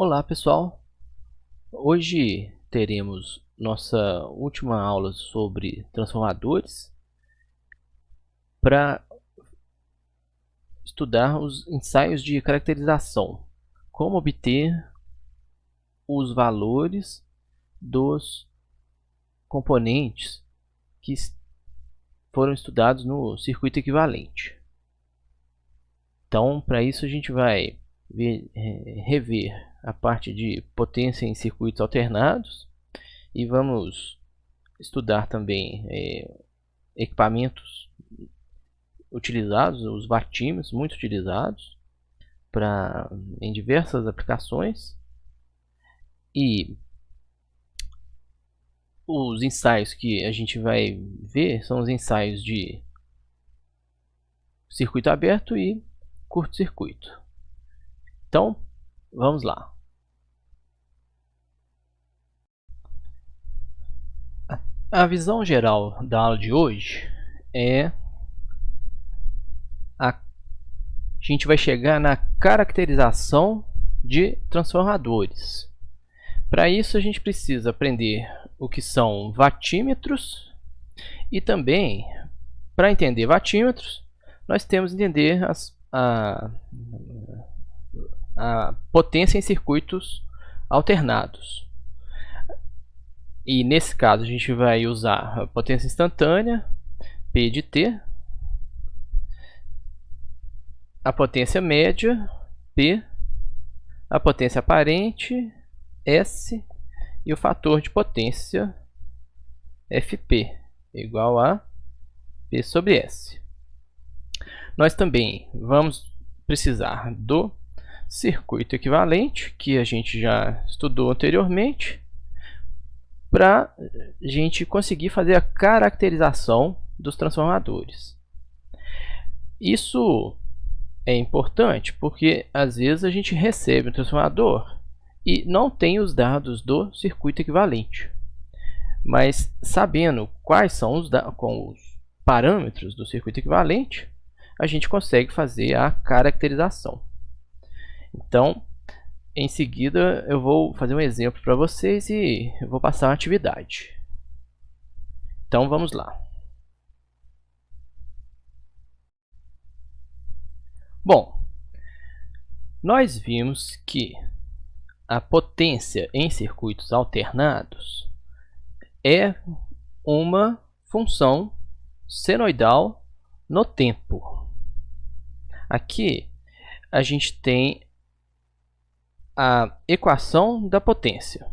Olá pessoal, hoje teremos nossa última aula sobre transformadores para estudar os ensaios de caracterização, como obter os valores dos componentes que foram estudados no circuito equivalente. Então, para isso a gente vai rever a parte de potência em circuitos alternados e vamos estudar também equipamentos utilizados, os wattímetros, muito utilizados em diversas aplicações, e os ensaios que a gente vai ver são os ensaios de circuito aberto e curto-circuito. Então, vamos lá. A visão geral da aula de hoje é a gente vai chegar na caracterização de transformadores. Para isso a gente precisa aprender o que são wattímetros e também, para entender wattímetros, nós temos que entender a potência em circuitos alternados. E nesse caso a gente vai usar a potência instantânea, P de T, a potência média, P, a potência aparente, S, e o fator de potência, Fp, igual a P sobre S. Nós também vamos precisar do circuito equivalente, que a gente já estudou anteriormente, para a gente conseguir fazer a caracterização dos transformadores. Isso é importante porque às vezes a gente recebe um transformador e não tem os dados do circuito equivalente. Mas sabendo quais são os parâmetros do circuito equivalente, a gente consegue fazer a caracterização. Então, em seguida, eu vou fazer um exemplo para vocês e eu vou passar uma atividade. Então, vamos lá. Bom, nós vimos que a potência em circuitos alternados é uma função senoidal no tempo. Aqui a gente tem a equação da potência.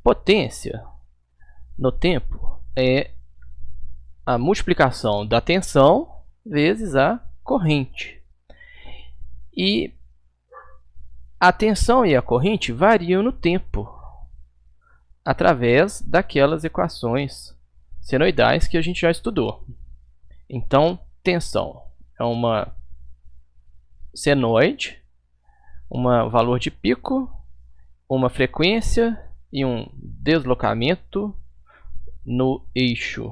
Potência no tempo é a multiplicação da tensão vezes a corrente. E a tensão e a corrente variam no tempo através daquelas equações senoidais que a gente já estudou. Então, tensão é uma senoide, um valor de pico, uma frequência e um deslocamento no eixo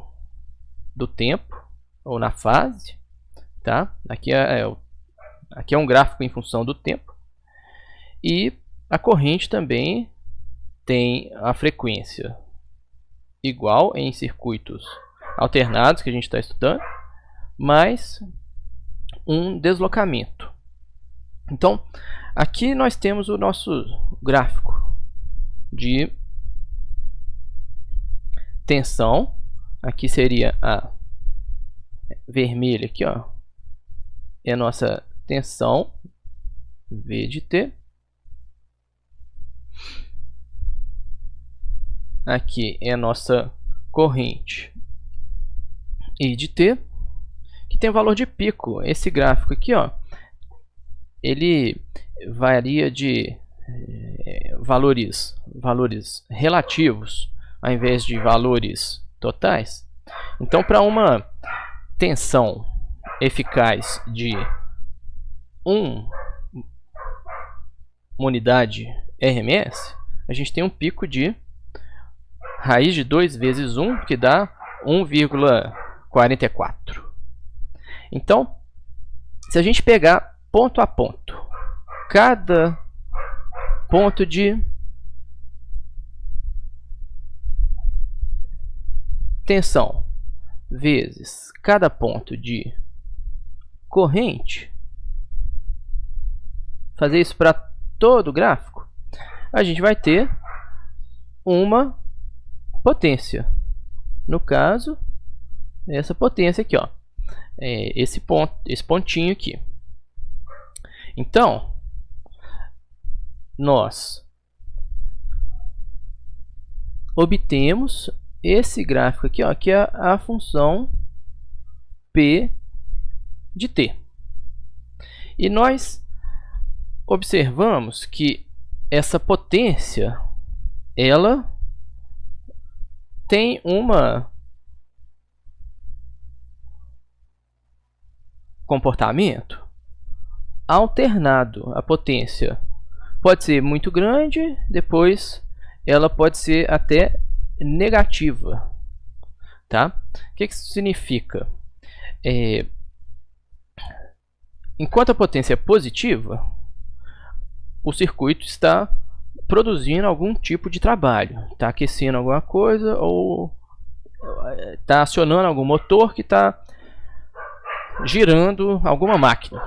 do tempo ou na fase, tá? Aqui é um gráfico em função do tempo. E a corrente também tem a frequência igual em circuitos alternados que a gente está estudando, mais um deslocamento. Então, aqui nós temos o nosso gráfico de tensão. Aqui seria a vermelha, aqui, ó, é a nossa tensão, V de T. Aqui é a nossa corrente, I de T, que tem o valor de pico. Esse gráfico aqui, ó, ele varia de valores relativos ao invés de valores totais. Então, para uma tensão eficaz de 1 unidade RMS, a gente tem um pico de raiz de 2 vezes 1, que dá 1,44. Então, se a gente pegar ponto a ponto cada ponto de tensão vezes cada ponto de corrente, fazer isso para todo o gráfico, a gente vai ter uma potência. No caso, essa potência aqui, ó, esse pontinho aqui. Então, nós obtemos esse gráfico aqui, ó, que é a função P de t. E nós observamos que essa potência, ela tem comportamento alternado. A potência pode ser muito grande, depois ela pode ser até negativa, tá? O que isso significa? Enquanto a potência é positiva, o circuito está produzindo algum tipo de trabalho, está aquecendo alguma coisa ou está acionando algum motor que está girando alguma máquina.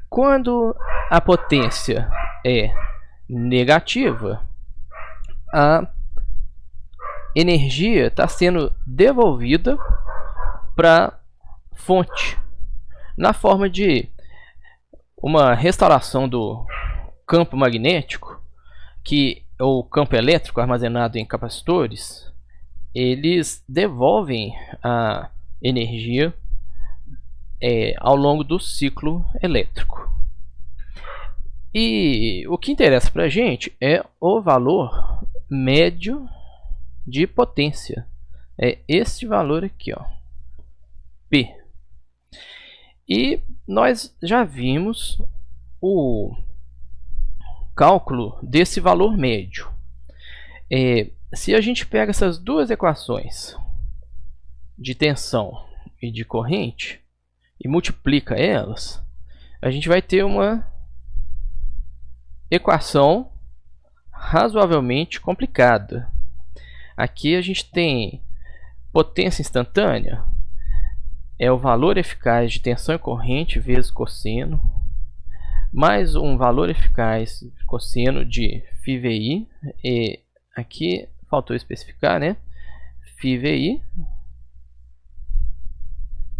Quando a potência é negativa, a energia está sendo devolvida para a fonte na forma de uma restauração do campo magnético, que o campo elétrico armazenado em capacitores, eles devolvem a energia ao longo do ciclo elétrico. E o que interessa para a gente é o valor médio de potência. É esse valor aqui, ó, P. E nós já vimos o cálculo desse valor médio. Se a gente pega essas duas equações de tensão e de corrente e multiplica elas, a gente vai ter uma equação razoavelmente complicada. Aqui a gente tem potência instantânea, é o valor eficaz de tensão e corrente vezes cosseno, mais um valor eficaz de cosseno de φVi, e aqui faltou especificar, né? φVi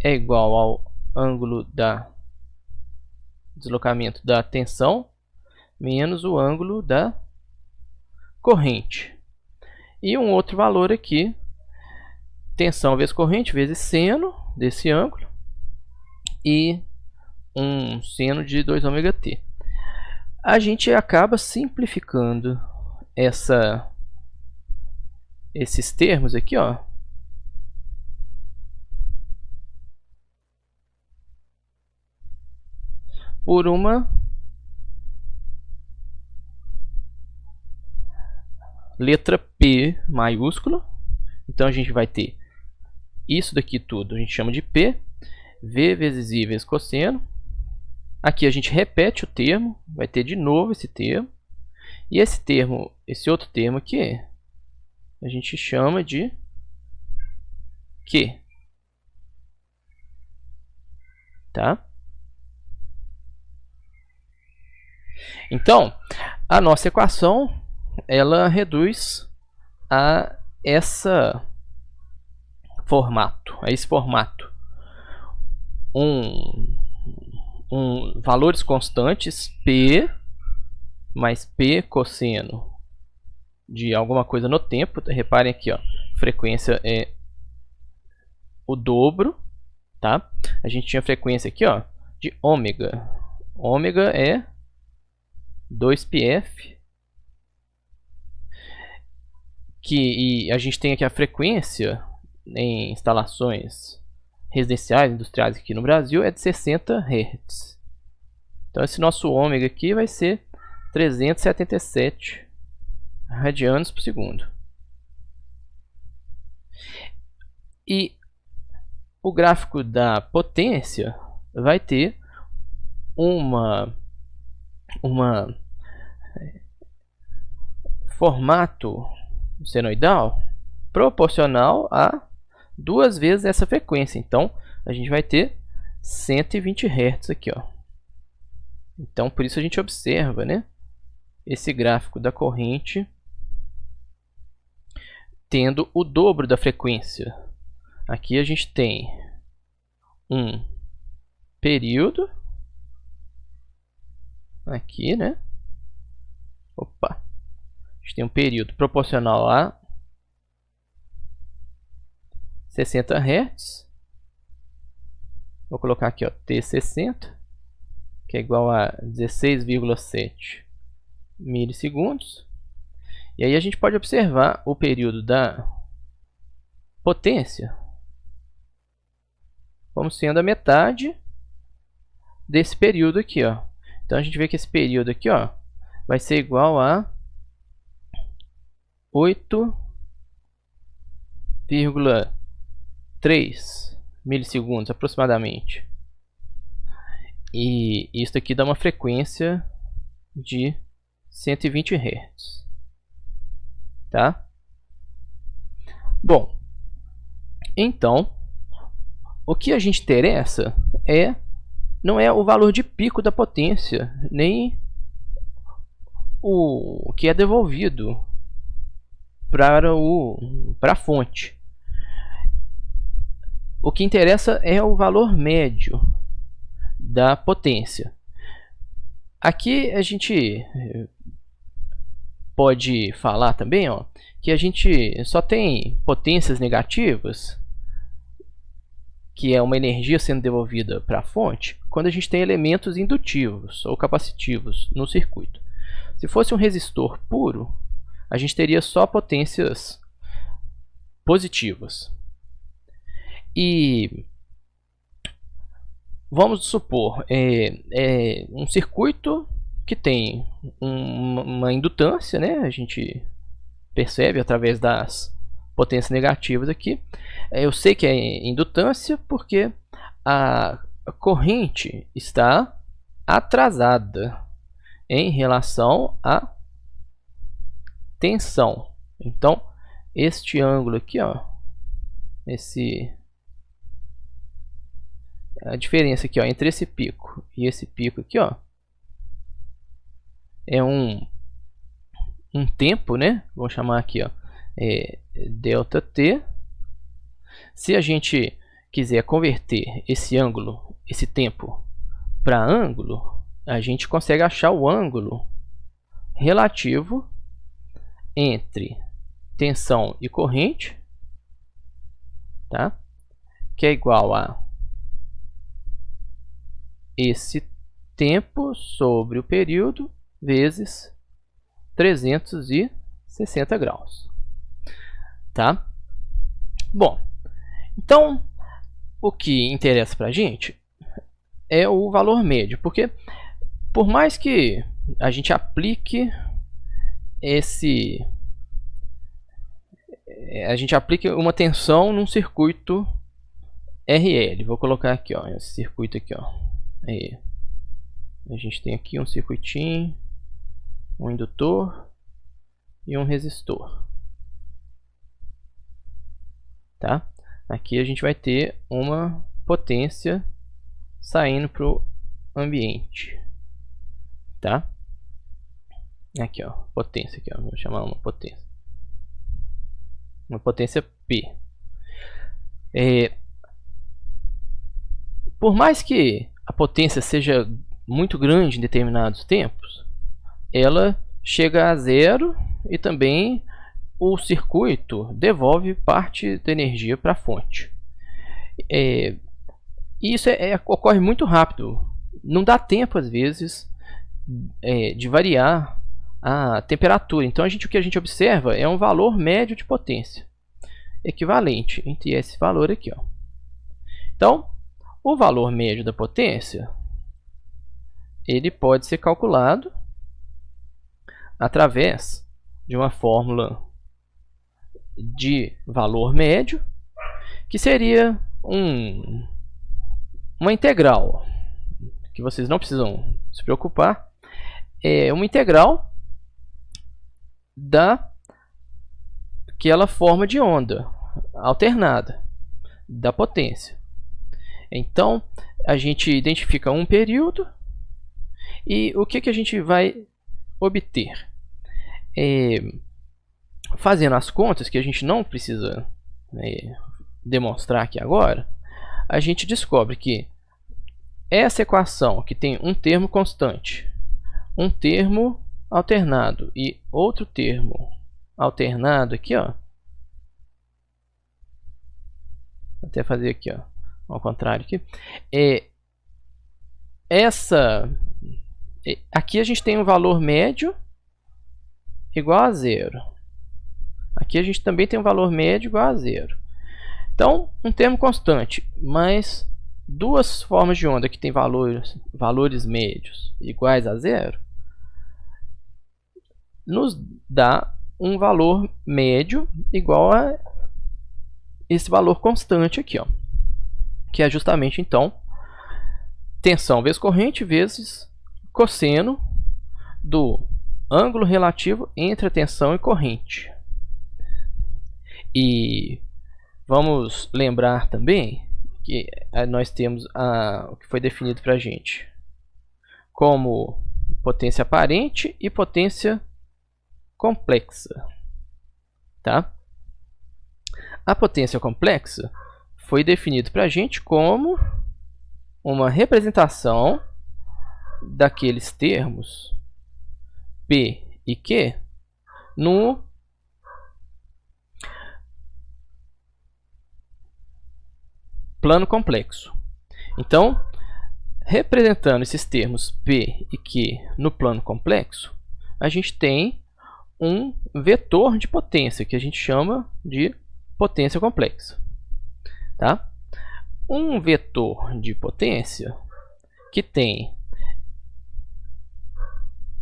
é igual ao ângulo da deslocamento da tensão menos o ângulo da corrente. E um outro valor aqui, tensão vezes corrente vezes seno desse ângulo e um seno de 2ωt. A gente acaba simplificando esses termos aqui, ó, por uma letra P maiúscula. Então a gente vai ter isso daqui tudo, a gente chama de P, V vezes I vezes cosseno. Aqui a gente repete o termo, vai ter de novo esse termo. E esse termo, esse outro termo aqui, a gente chama de Q. Tá? Então, a nossa equação, ela reduz a esse formato. Valores constantes, P mais P cosseno de alguma coisa no tempo. Reparem aqui, ó, frequência é o dobro, tá? A gente tinha frequência aqui, ó, de ômega. Ômega é 2πf, e a gente tem aqui a frequência em instalações residenciais, industriais aqui no Brasil é de 60 Hz. Então esse nosso ômega aqui vai ser 377 radianos por segundo. E o gráfico da potência vai ter formato senoidal proporcional a 2 vezes essa frequência. Então, a gente vai ter 120 Hz aqui, ó. Então, por isso a gente observa, né, esse gráfico da corrente tendo o dobro da frequência. Aqui a gente tem um período aqui, né? Opa. A gente tem um período proporcional a 60 Hz. Vou colocar aqui, ó, T60, que é igual a 16,7 milissegundos. E aí a gente pode observar o período da potência como sendo a metade desse período aqui, ó. Então a gente vê que esse período aqui, ó, vai ser igual a 8,3 milissegundos aproximadamente. E isso aqui dá uma frequência de 120 Hz. Tá? Bom, então o que a gente interessa não é o valor de pico da potência, nem o que é devolvido para a fonte. O que interessa é o valor médio da potência. Aqui a gente pode falar também, ó, que a gente só tem potências negativas, que é uma energia sendo devolvida para a fonte, quando a gente tem elementos indutivos ou capacitivos no circuito. Se fosse um resistor puro, a gente teria só potências positivas. E vamos supor um circuito que tem uma indutância, né? A gente percebe através das potências negativas aqui. Eu sei que é indutância porque a corrente está atrasada em relação à tensão. Então, este ângulo aqui, ó, a diferença aqui, ó, entre esse pico e esse pico aqui, ó, é um tempo, né? Vou chamar aqui, ó, delta t. Se a gente quiser converter esse ângulo, esse tempo, para ângulo, a gente consegue achar o ângulo relativo entre tensão e corrente, tá? Que é igual a esse tempo sobre o período vezes 360 graus, tá? Bom, então o que interessa para a gente é o valor médio, porque por mais que a gente aplique uma tensão num circuito RL, vou colocar aqui, ó, esse circuito aqui, ó, aí a gente tem aqui um circuitinho, um indutor e um resistor, tá? Aqui a gente vai ter uma potência saindo para o ambiente, tá? Aqui, ó, potência aqui, ó, vou chamar uma potência P. Por mais que a potência seja muito grande em determinados tempos, ela chega a zero e também o circuito devolve parte da energia para a fonte. E isso ocorre muito rápido. Não dá tempo, às vezes, de variar a temperatura. Então, o que a gente observa é um valor médio de potência, equivalente entre esse valor aqui, ó. Então, o valor médio da potência, ele pode ser calculado através de uma fórmula de valor médio, que seria uma integral, que vocês não precisam se preocupar, é uma integral daquela forma de onda alternada da potência. Então, a gente identifica um período e o que a gente vai obter? Fazendo as contas, que a gente não precisa demonstrar aqui agora, a gente descobre que essa equação que tem um termo constante, um termo alternado e outro termo alternado aqui, ó. Vou até fazer aqui, ó, ao contrário aqui. Aqui a gente tem um valor médio igual a zero. Aqui a gente também tem um valor médio igual a zero. Então, um termo constante, mas duas formas de onda que tem valores médios iguais a zero, nos dá um valor médio igual a esse valor constante aqui, ó, que é justamente, então, tensão vezes corrente vezes cosseno do ângulo relativo entre a tensão e corrente. E vamos lembrar também que nós temos o que foi definido para a gente como potência aparente e potência complexa, tá? A potência complexa foi definido para a gente como uma representação daqueles termos P e Q no plano complexo. Então, representando esses termos P e Q no plano complexo, a gente tem um vetor de potência que a gente chama de potência complexa, tá? Um vetor de potência que tem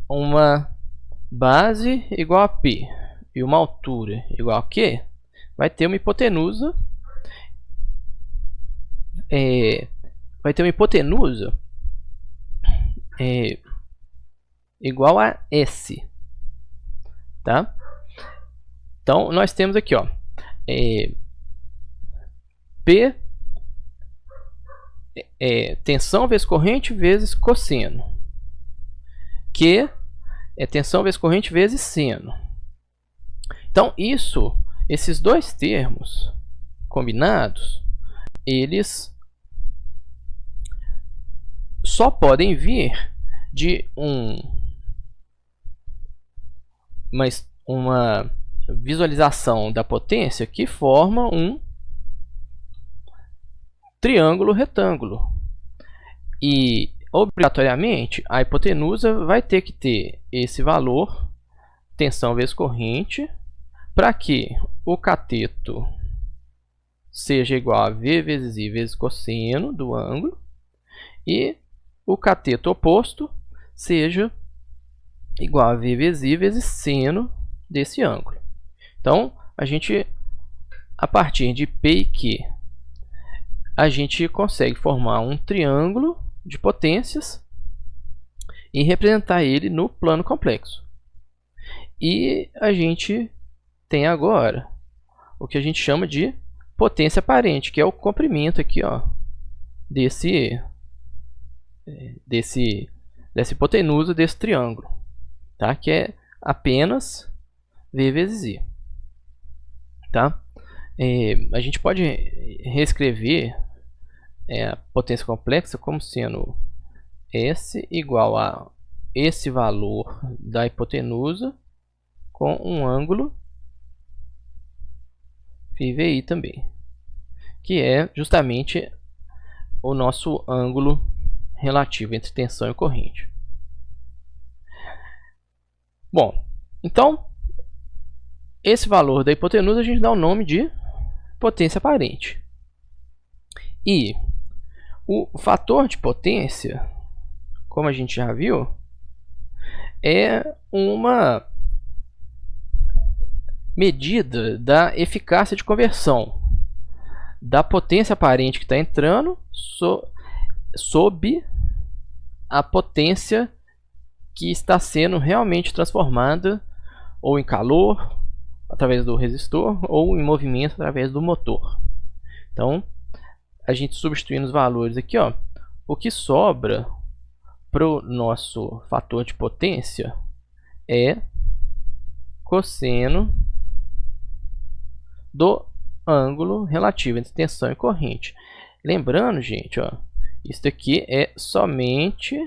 uma base igual a P e uma altura igual a Q vai ter uma hipotenusa igual a S, tá? Então nós temos aqui, ó, P tensão vezes corrente vezes cosseno, Q é tensão vezes corrente vezes seno. Então esses dois termos combinados, eles só podem vir de uma visualização da potência que forma um triângulo retângulo. E obrigatoriamente a hipotenusa vai ter que ter esse valor, tensão vezes corrente, para que o cateto seja igual a V vezes I vezes cosseno do ângulo e o cateto oposto seja igual a V vezes I vezes seno desse ângulo. Então, a partir de P e Q, a gente consegue formar um triângulo de potências e representar ele no plano complexo. E a gente tem agora o que a gente chama de potência aparente, que é o comprimento aqui, ó, dessa hipotenusa desse triângulo, tá? Que é apenas V vezes I, tá? A gente pode reescrever a potência complexa como sendo S igual a esse valor da hipotenusa com um ângulo φVi também, que é justamente o nosso ângulo relativo entre tensão e corrente. Bom, então esse valor da hipotenusa a gente dá o nome de potência aparente. E o fator de potência, como a gente já viu, é uma medida da eficácia de conversão da potência aparente que está entrando sob a potência que está sendo realmente transformada ou em calor através do resistor ou em movimento através do motor. Então a gente substituindo os valores aqui, ó, o que sobra para o nosso fator de potência é cosseno do ângulo relativo entre tensão e corrente. Lembrando, gente, ó, isso aqui é somente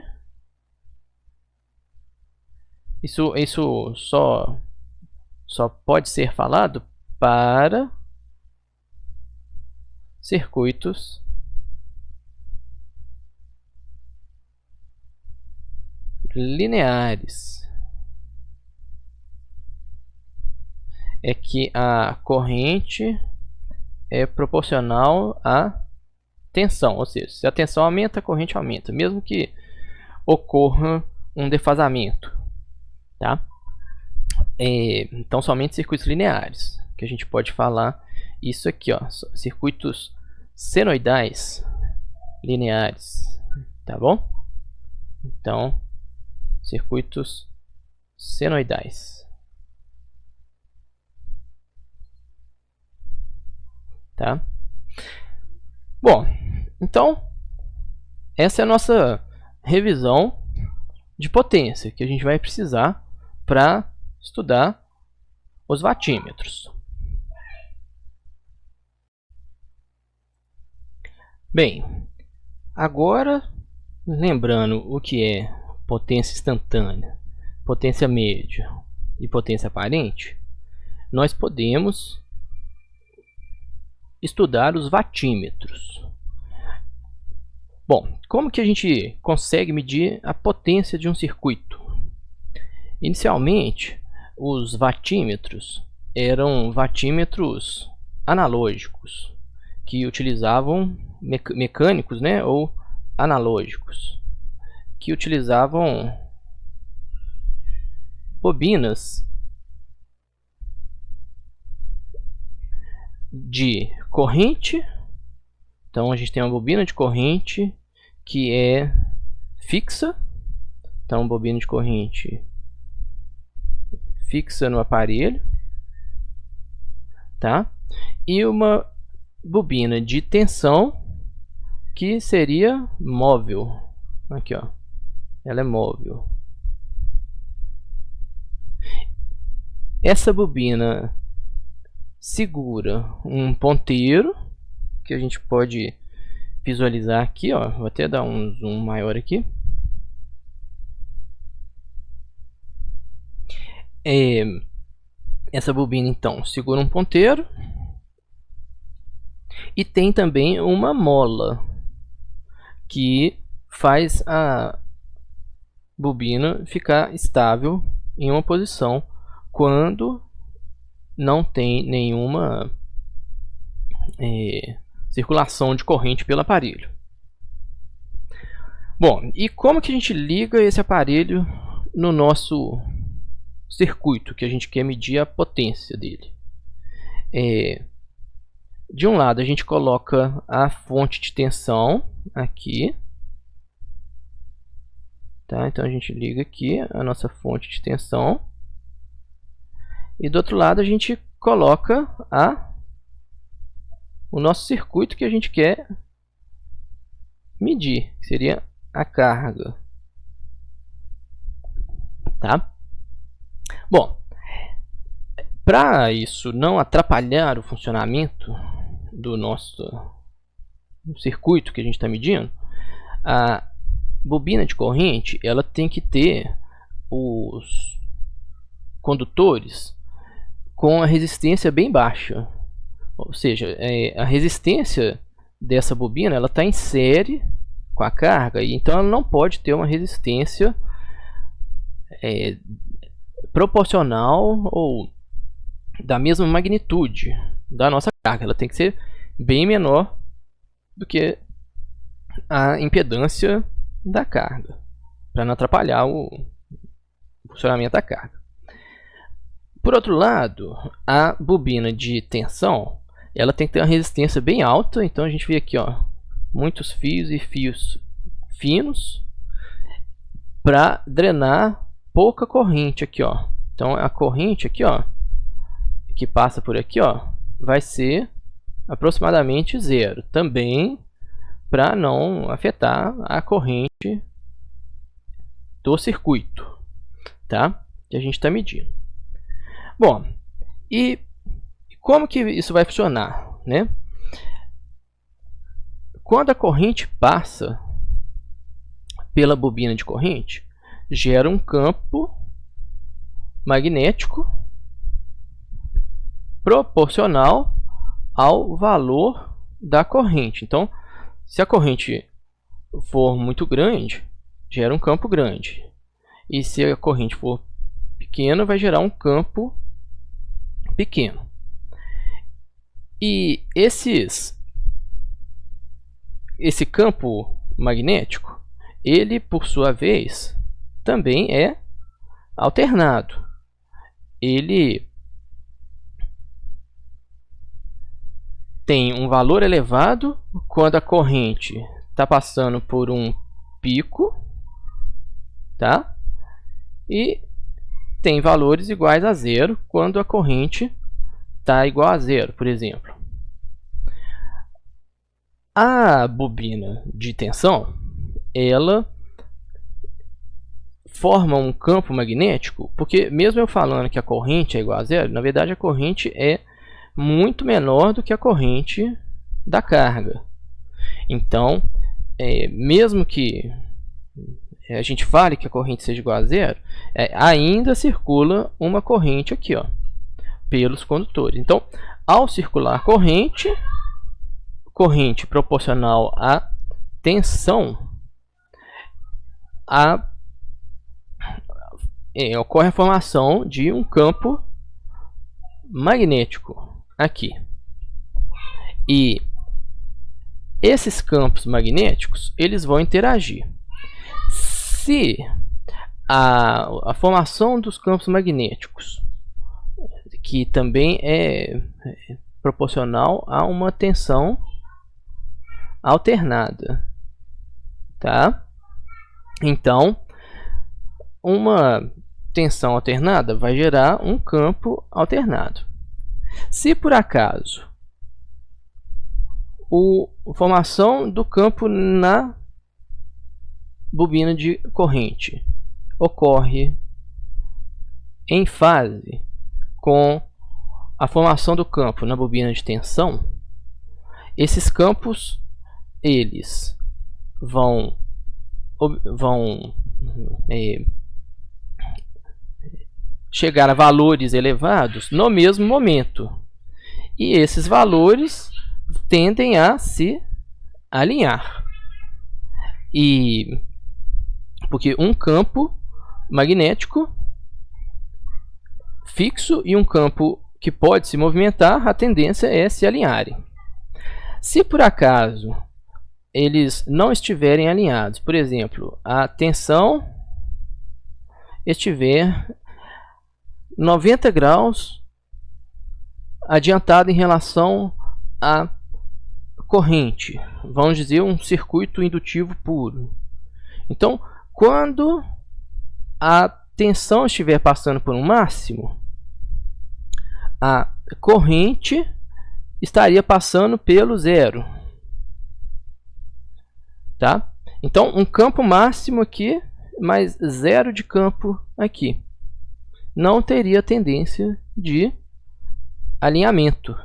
isso só pode ser falado para circuitos lineares. É que a corrente é proporcional à tensão, ou seja, se a tensão aumenta, a corrente aumenta, mesmo que ocorra um defasamento, tá? Então somente circuitos lineares que a gente pode falar isso aqui, ó, circuitos senoidais lineares, tá bom? Então circuitos senoidais, tá? Bom, então essa é a nossa revisão de potência que a gente vai precisar para estudar os watímetros. Bem, agora lembrando o que é potência instantânea, potência média e potência aparente, nós podemos estudar os watímetros. Bom, como que a gente consegue medir a potência de um circuito? Inicialmente, os watímetros eram watímetros analógicos, que utilizavam mecânicos, né, ou analógicos, que utilizavam bobinas de corrente. Então a gente tem uma bobina de corrente que é fixa, então bobina de corrente fixa no aparelho, tá? E uma bobina de tensão que seria móvel. Aqui, ó, ela é móvel. Essa bobina segura um ponteiro que a gente pode visualizar aqui, ó. Vou até dar um zoom maior aqui. Essa bobina então segura um ponteiro e tem também uma mola que faz a bobina ficar estável em uma posição quando não tem nenhuma circulação de corrente pelo aparelho. Bom, e como que a gente liga esse aparelho no nosso circuito que a gente quer medir a potência dele? De um lado a gente coloca a fonte de tensão aqui, tá? Então a gente liga aqui a nossa fonte de tensão e do outro lado a gente coloca o nosso circuito que a gente quer medir, que seria a carga, tá? Bom, para isso não atrapalhar o funcionamento do nosso circuito que a gente está medindo, a bobina de corrente ela tem que ter os condutores com a resistência bem baixa, ou seja, a resistência dessa bobina ela está em série com a carga, e então ela não pode ter uma resistência proporcional ou da mesma magnitude da nossa carga. Ela tem que ser bem menor do que a impedância da carga, para não atrapalhar o funcionamento da carga. Por outro lado, a bobina de tensão ela tem que ter uma resistência bem alta, então a gente vê aqui, ó, muitos fios e fios finos para drenar pouca corrente aqui, ó, Então a corrente aqui, ó, que passa por aqui, ó, vai ser aproximadamente 0, também para não afetar a corrente do circuito, tá? Que a gente está medindo. Bom, e como que isso vai funcionar, né? Quando a corrente passa pela bobina de corrente, gera um campo magnético proporcional ao valor da corrente. Então, se a corrente for muito grande, gera um campo grande. E se a corrente for pequena, vai gerar um campo pequeno. E esse campo magnético, ele, por sua vez, também é alternado. Ele tem um valor elevado quando a corrente está passando por um pico, tá? E tem valores iguais a 0 quando a corrente está igual a 0, por exemplo. A bobina de tensão, ela forma um campo magnético, porque mesmo eu falando que a corrente é igual a 0, na verdade a corrente é muito menor do que a corrente da carga. Então, mesmo que a gente fale que a corrente seja igual a 0, ainda circula uma corrente aqui, ó, pelos condutores. Então, ao circular corrente proporcional à tensão, ocorre a formação de um campo magnético aqui. E esses campos magnéticos, eles vão interagir. Se a formação dos campos magnéticos, que também é proporcional a uma tensão alternada, tá? Então, uma tensão alternada vai gerar um campo alternado. Se por acaso a formação do campo na bobina de corrente ocorre em fase com a formação do campo na bobina de tensão, esses campos eles vão chegar a valores elevados no mesmo momento. E esses valores tendem a se alinhar. Porque um campo magnético fixo e um campo que pode se movimentar, a tendência é se alinharem. Se por acaso eles não estiverem alinhados, por exemplo, a tensão estiver 90 graus adiantada em relação à corrente, vamos dizer um circuito indutivo puro. Então, quando a tensão estiver passando por um máximo, a corrente estaria passando pelo 0, tá? Então, um campo máximo aqui, mais 0 de campo aqui, não teria tendência de alinhamento.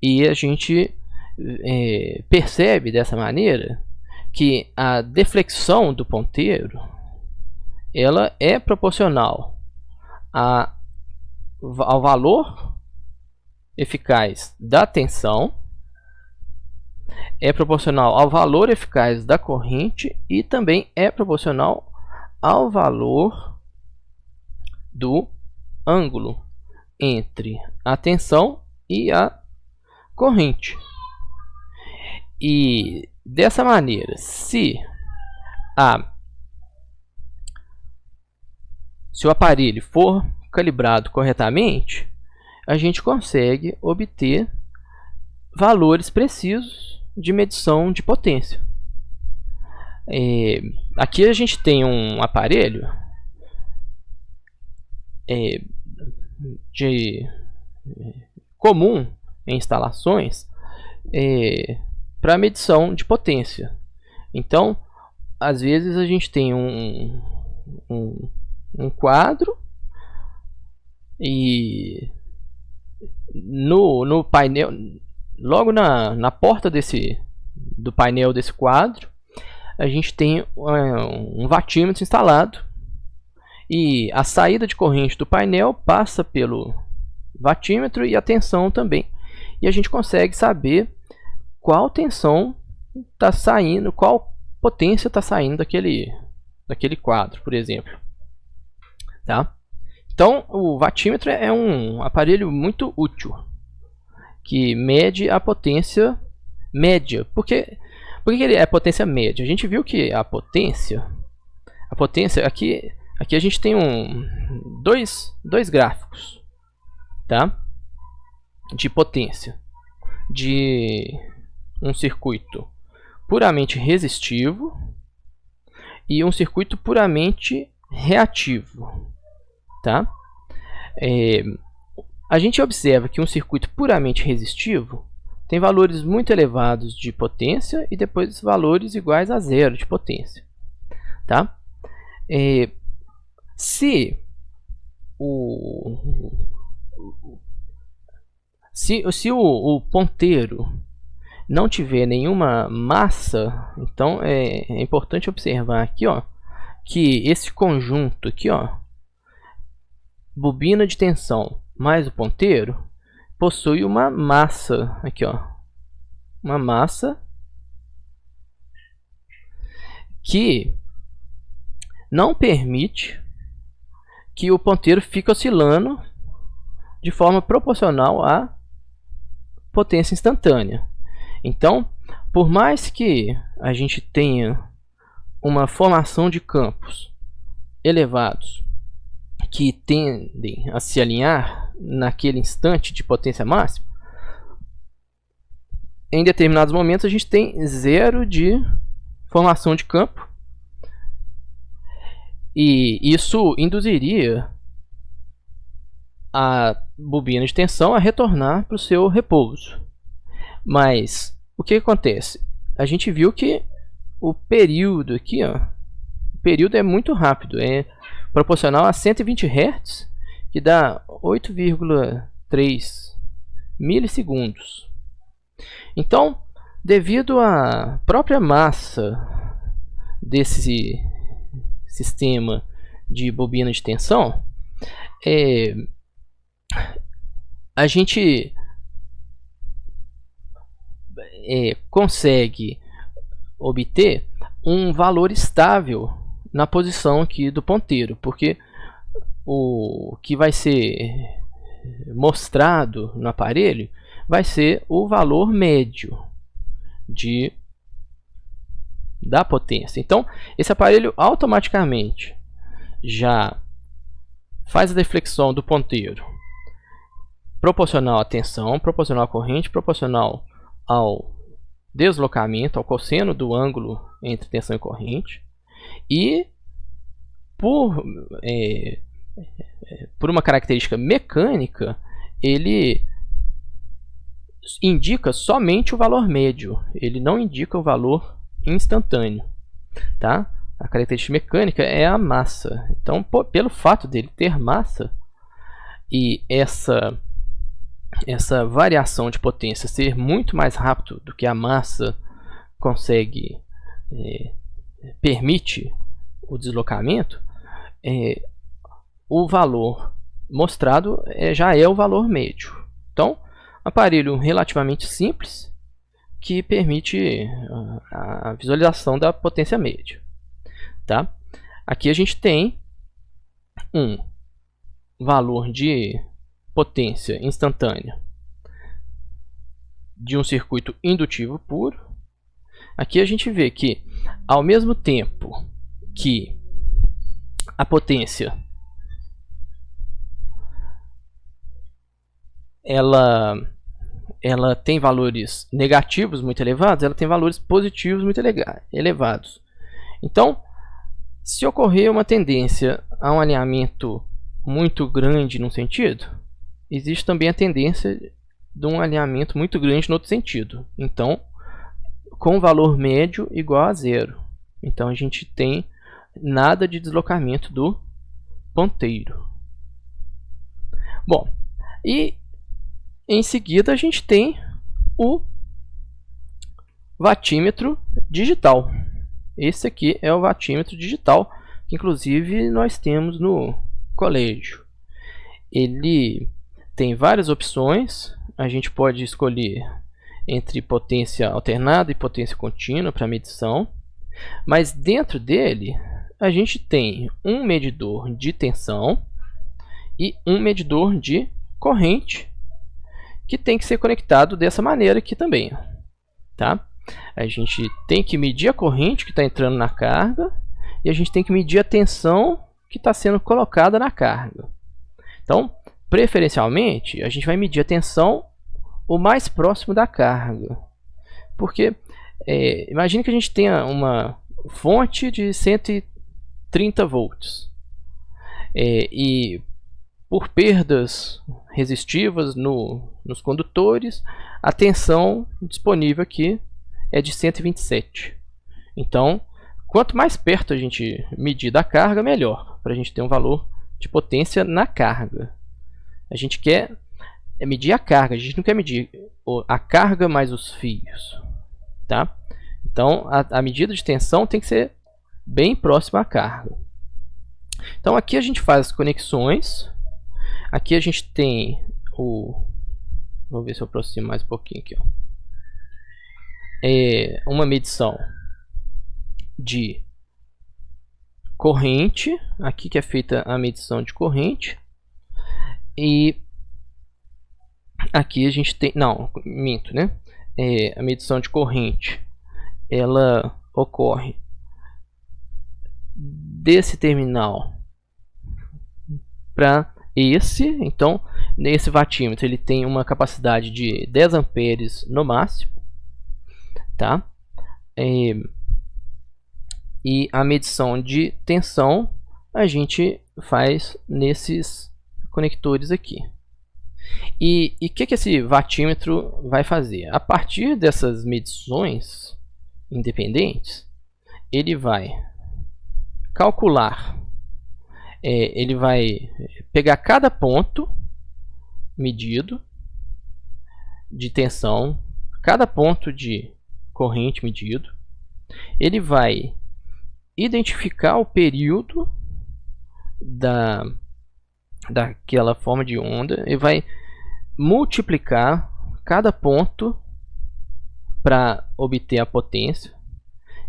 E a gente percebe dessa maneira que a deflexão do ponteiro ela é proporcional ao valor eficaz da tensão, é proporcional ao valor eficaz da corrente e também é proporcional ao valor do ângulo entre a tensão e a corrente. E dessa maneira, se o aparelho for calibrado corretamente, a gente consegue obter valores precisos de medição de potência. Aqui a gente tem um aparelho comum em instalações para medição de potência. Então, às vezes a gente tem um quadro e no painel, logo na porta do painel desse quadro, a gente tem um watímetro instalado e a saída de corrente do painel passa pelo watímetro e a tensão também. E a gente consegue saber qual tensão está saindo, qual potência está saindo daquele quadro, por exemplo. Tá? Então, o watímetro é um aparelho muito útil, que mede a potência média. Por que ele é potência média? A gente viu que a potência aqui a gente tem dois gráficos, tá? De potência de um circuito puramente resistivo e um circuito puramente reativo, tá? A gente observa que um circuito puramente resistivo tem valores muito elevados de potência e depois valores iguais a zero de potência, tá? Se o ponteiro não tiver nenhuma massa, então é importante observar aqui, ó, que esse conjunto aqui, ó, bobina de tensão mais o ponteiro, possui uma massa aqui, ó, uma massa que não permite que o ponteiro fique oscilando de forma proporcional à potência instantânea. Então, por mais que a gente tenha uma formação de campos elevados que tendem a se alinhar naquele instante de potência máxima, em determinados momentos a gente tem zero de formação de campo, e isso induziria a bobina de tensão a retornar para o seu repouso. Mas o que acontece? A gente viu que o período aqui, ó, o período é muito rápido, é proporcional a 120 Hz, que dá 8,3 milissegundos. Então, devido à própria massa desse sistema de bobina de tensão, a gente consegue obter um valor estável na posição aqui do ponteiro, porque o que vai ser mostrado no aparelho vai ser o valor médio da potência. Então, esse aparelho automaticamente já faz a deflexão do ponteiro proporcional à tensão, proporcional à corrente, proporcional ao deslocamento, ao cosseno do ângulo entre tensão e corrente, e por uma característica mecânica, ele indica somente o valor médio, ele não indica o valor instantâneo, tá? A característica mecânica é a massa. Então, pelo fato dele ter massa e essa variação de potência ser muito mais rápido do que a massa consegue permite o deslocamento, o valor mostrado já é o valor médio. Então, aparelho relativamente simples que permite a visualização da potência média, tá? Aqui a gente tem um valor de potência instantânea de um circuito indutivo puro. Aqui a gente vê que, ao mesmo tempo que a potência ela tem valores negativos muito elevados, ela tem valores positivos muito elevados. Então, se ocorrer uma tendência a um alinhamento muito grande num sentido, existe também a tendência de um alinhamento muito grande no outro sentido. Então, com valor médio igual a zero. Então, a gente tem nada de deslocamento do ponteiro. Bom, e em seguida a gente tem o vatímetro digital. Esse aqui é o vatímetro digital, que inclusive nós temos no colégio. Ele tem várias opções. A gente pode escolher entre potência alternada e potência contínua para medição. Mas dentro dele a gente tem um medidor de tensão e um medidor de corrente, que tem que ser conectado dessa maneira aqui também, tá? A gente tem que medir a corrente que está entrando na carga e a gente tem que medir a tensão que está sendo colocada na carga. Então, preferencialmente, a gente vai medir a tensão o mais próximo da carga, porque imagine que a gente tenha uma fonte de 130 volts e por perdas resistivas nos condutores, a tensão disponível aqui é de 127. Então, quanto mais perto a gente medir da carga, melhor, para a gente ter um valor de potência na carga. A gente quer medir a carga, a gente não quer medir a carga mais os fios, tá? Então, a medida de tensão tem que ser bem próxima à carga. Então, aqui a gente faz as conexões. Aqui a gente tem vou ver se eu aproximo mais um pouquinho aqui, ó. Uma medição de corrente, aqui que é feita a medição de corrente, e aqui a gente tem, não, minto, né? A medição de corrente, ela ocorre desse terminal para esse. Então, nesse vatímetro ele tem uma capacidade de 10 amperes no máximo, tá? E a medição de tensão a gente faz nesses conectores aqui. E o que esse vatímetro vai fazer? A partir dessas medições independentes, ele vai calcular, ele vai pegar cada ponto medido de tensão, cada ponto de corrente medido, ele vai identificar o período daquela forma de onda e vai multiplicar cada ponto para obter a potência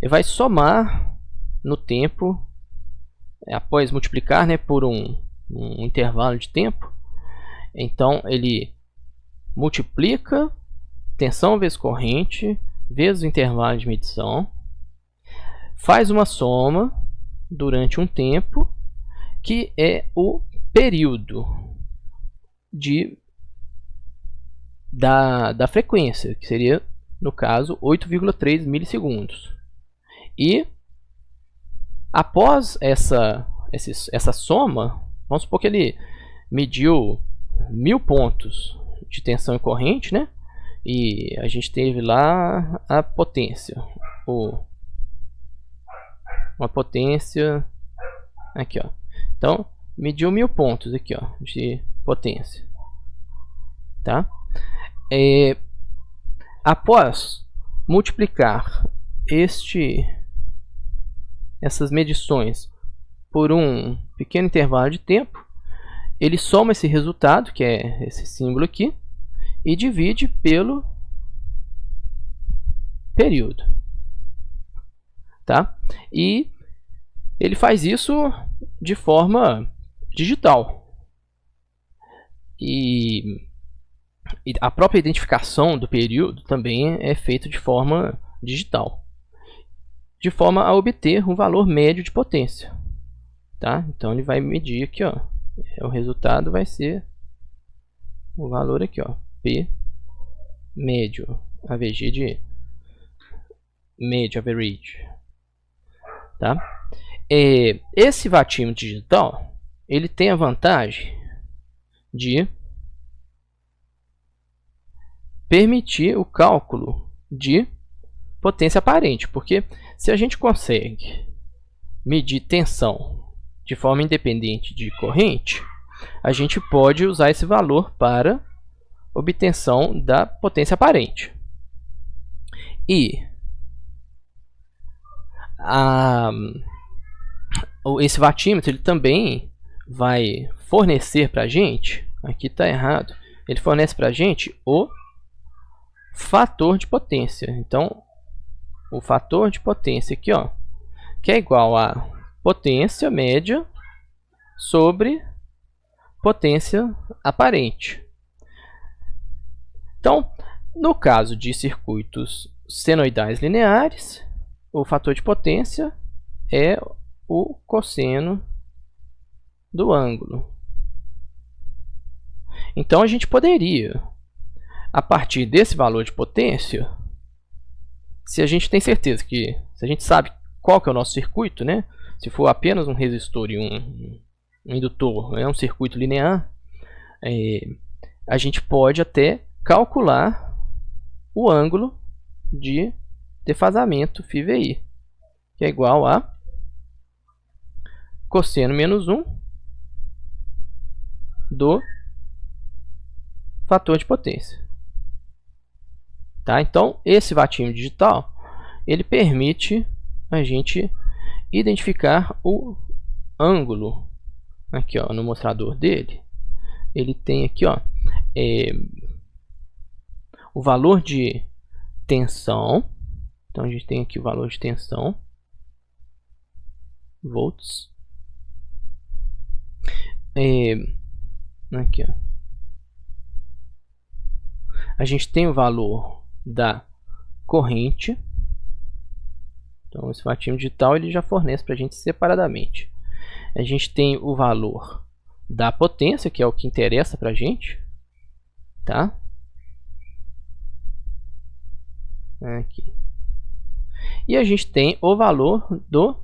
e vai somar no tempo, após multiplicar, né, por um intervalo de tempo. Então ele multiplica tensão vezes corrente vezes o intervalo de medição, faz uma soma durante um tempo, que é o período da frequência, que seria, no caso, 8,3 milissegundos. E após essa soma, vamos supor que ele mediu 1000 pontos de tensão e corrente, né? E a gente teve lá a potência, uma potência aqui, ó. Então mediu 1000 pontos aqui, ó, de potência, tá? Após multiplicar essas medições por um pequeno intervalo de tempo, ele soma esse resultado, que é esse símbolo aqui, e divide pelo período, tá? E ele faz isso de forma digital. E a própria identificação do período também é feita de forma digital, de forma a obter um valor médio de potência, tá? Então ele vai medir aqui, ó, o resultado vai ser o valor aqui, ó, P médio, AVG de médio, average, tá? Esse vatímetro digital, ele tem a vantagem de permitir o cálculo de potência aparente, porque se a gente consegue medir tensão de forma independente de corrente, a gente pode usar esse valor para obtenção da potência aparente. E esse watímetro ele também vai fornecer para a gente, aqui está errado, ele fornece para a gente o fator de potência. Então, o fator de potência aqui, ó, que é igual a potência média sobre potência aparente. Então, no caso de circuitos senoidais lineares, o fator de potência é o cosseno do ângulo. Então, a gente poderia, a partir desse valor de potência, se a gente tem certeza que, se a gente sabe qual que é o nosso circuito, né? Se for apenas um resistor e um indutor, é um circuito linear, a gente pode até calcular o ângulo de defasamento φVi, que é igual a cosseno menos 1 do fator de potência. Tá? Então, esse watímetro digital, ele permite a gente identificar o ângulo. Aqui, ó, no mostrador dele, ele tem aqui, ó, o valor de tensão. Então, a gente tem aqui o valor de tensão, volts. Aqui, ó, a gente tem o valor da corrente. Então, esse watímetro digital ele já fornece para a gente separadamente. A gente tem o valor da potência, que é o que interessa para a gente, tá? Aqui. E a gente tem o valor do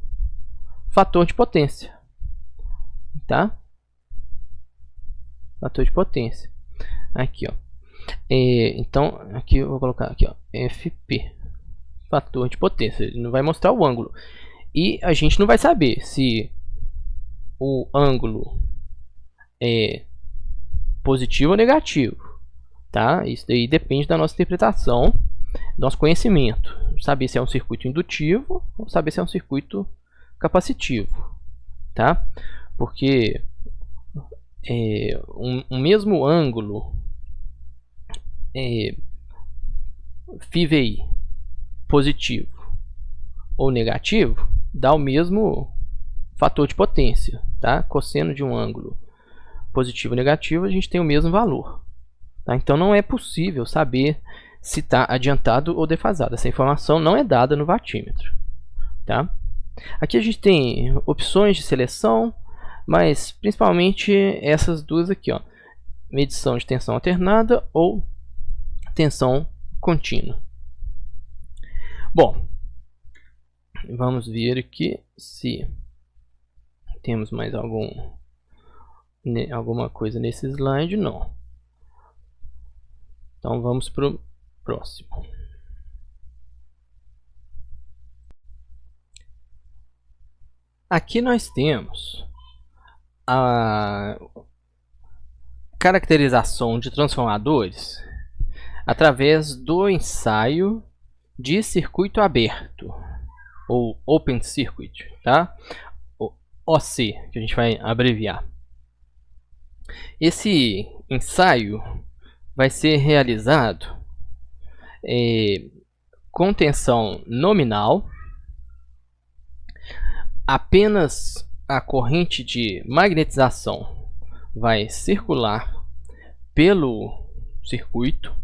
fator de potência, tá? Fator de potência. Aqui, ó. Então, aqui eu vou colocar aqui, ó, FP, fator de potência. Ele não vai mostrar o ângulo. E a gente não vai saber se o ângulo é positivo ou negativo, tá? Isso daí depende da nossa interpretação, do nosso conhecimento. Saber se é um circuito indutivo ou saber se é um circuito capacitivo, tá? Porque um mesmo ângulo φVi positivo ou negativo dá o mesmo fator de potência, tá? Cosseno de um ângulo positivo ou negativo, a gente tem o mesmo valor, tá? Então não é possível saber se está adiantado ou defasado. Essa informação não é dada no watímetro, tá? Aqui a gente tem opções de seleção, mas principalmente essas duas aqui, ó, medição de tensão alternada ou tensão contínua. Bom, vamos ver aqui se temos mais alguma coisa nesse slide. Não. Então vamos para o próximo. Aqui nós temos a caracterização de transformadores através do ensaio de circuito aberto, ou Open Circuit, tá? O OC, que a gente vai abreviar. Esse ensaio vai ser realizado com tensão nominal. Apenas a corrente de magnetização vai circular pelo circuito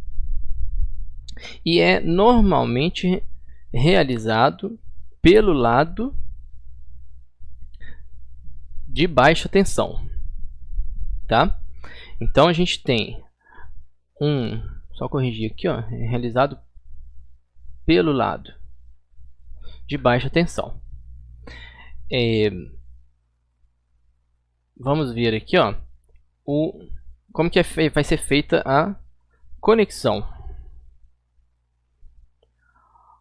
e é normalmente realizado pelo lado de baixa tensão, tá? Então a gente tem só corrigir aqui, ó, é realizado pelo lado de baixa tensão. vamos ver aqui, ó, como que vai ser feita a conexão.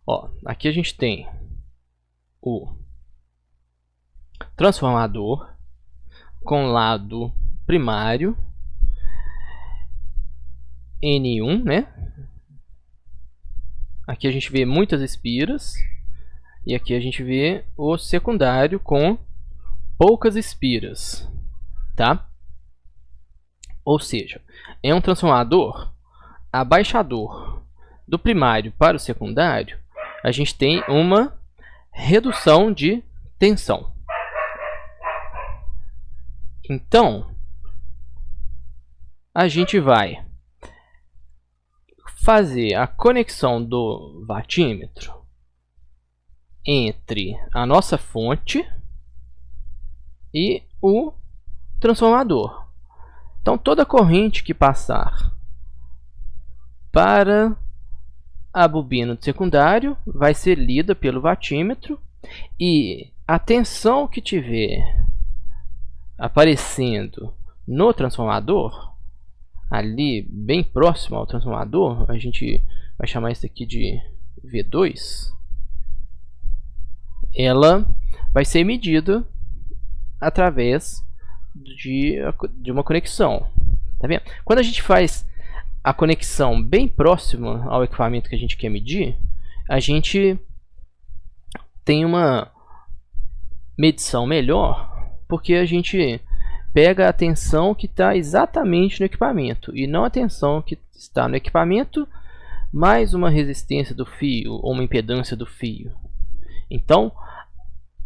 Ó, aqui a gente tem o transformador com lado primário N1, né? Aqui a gente vê muitas espiras e aqui a gente vê o secundário com poucas espiras, tá? Ou seja, é um transformador abaixador do primário para o secundário. A gente tem uma redução de tensão. Então, a gente vai fazer a conexão do watímetro entre a nossa fonte e o transformador. Então, toda corrente que passar para a bobina do secundário vai ser lida pelo watímetro, e a tensão que tiver aparecendo no transformador, ali bem próximo ao transformador, a gente vai chamar isso aqui de V2, ela vai ser medida através de uma conexão. Tá vendo? Quando a gente faz a conexão bem próxima ao equipamento que a gente quer medir, a gente tem uma medição melhor, porque a gente pega a tensão que está exatamente no equipamento e não a tensão que está no equipamento mais uma resistência do fio ou uma impedância do fio. Então,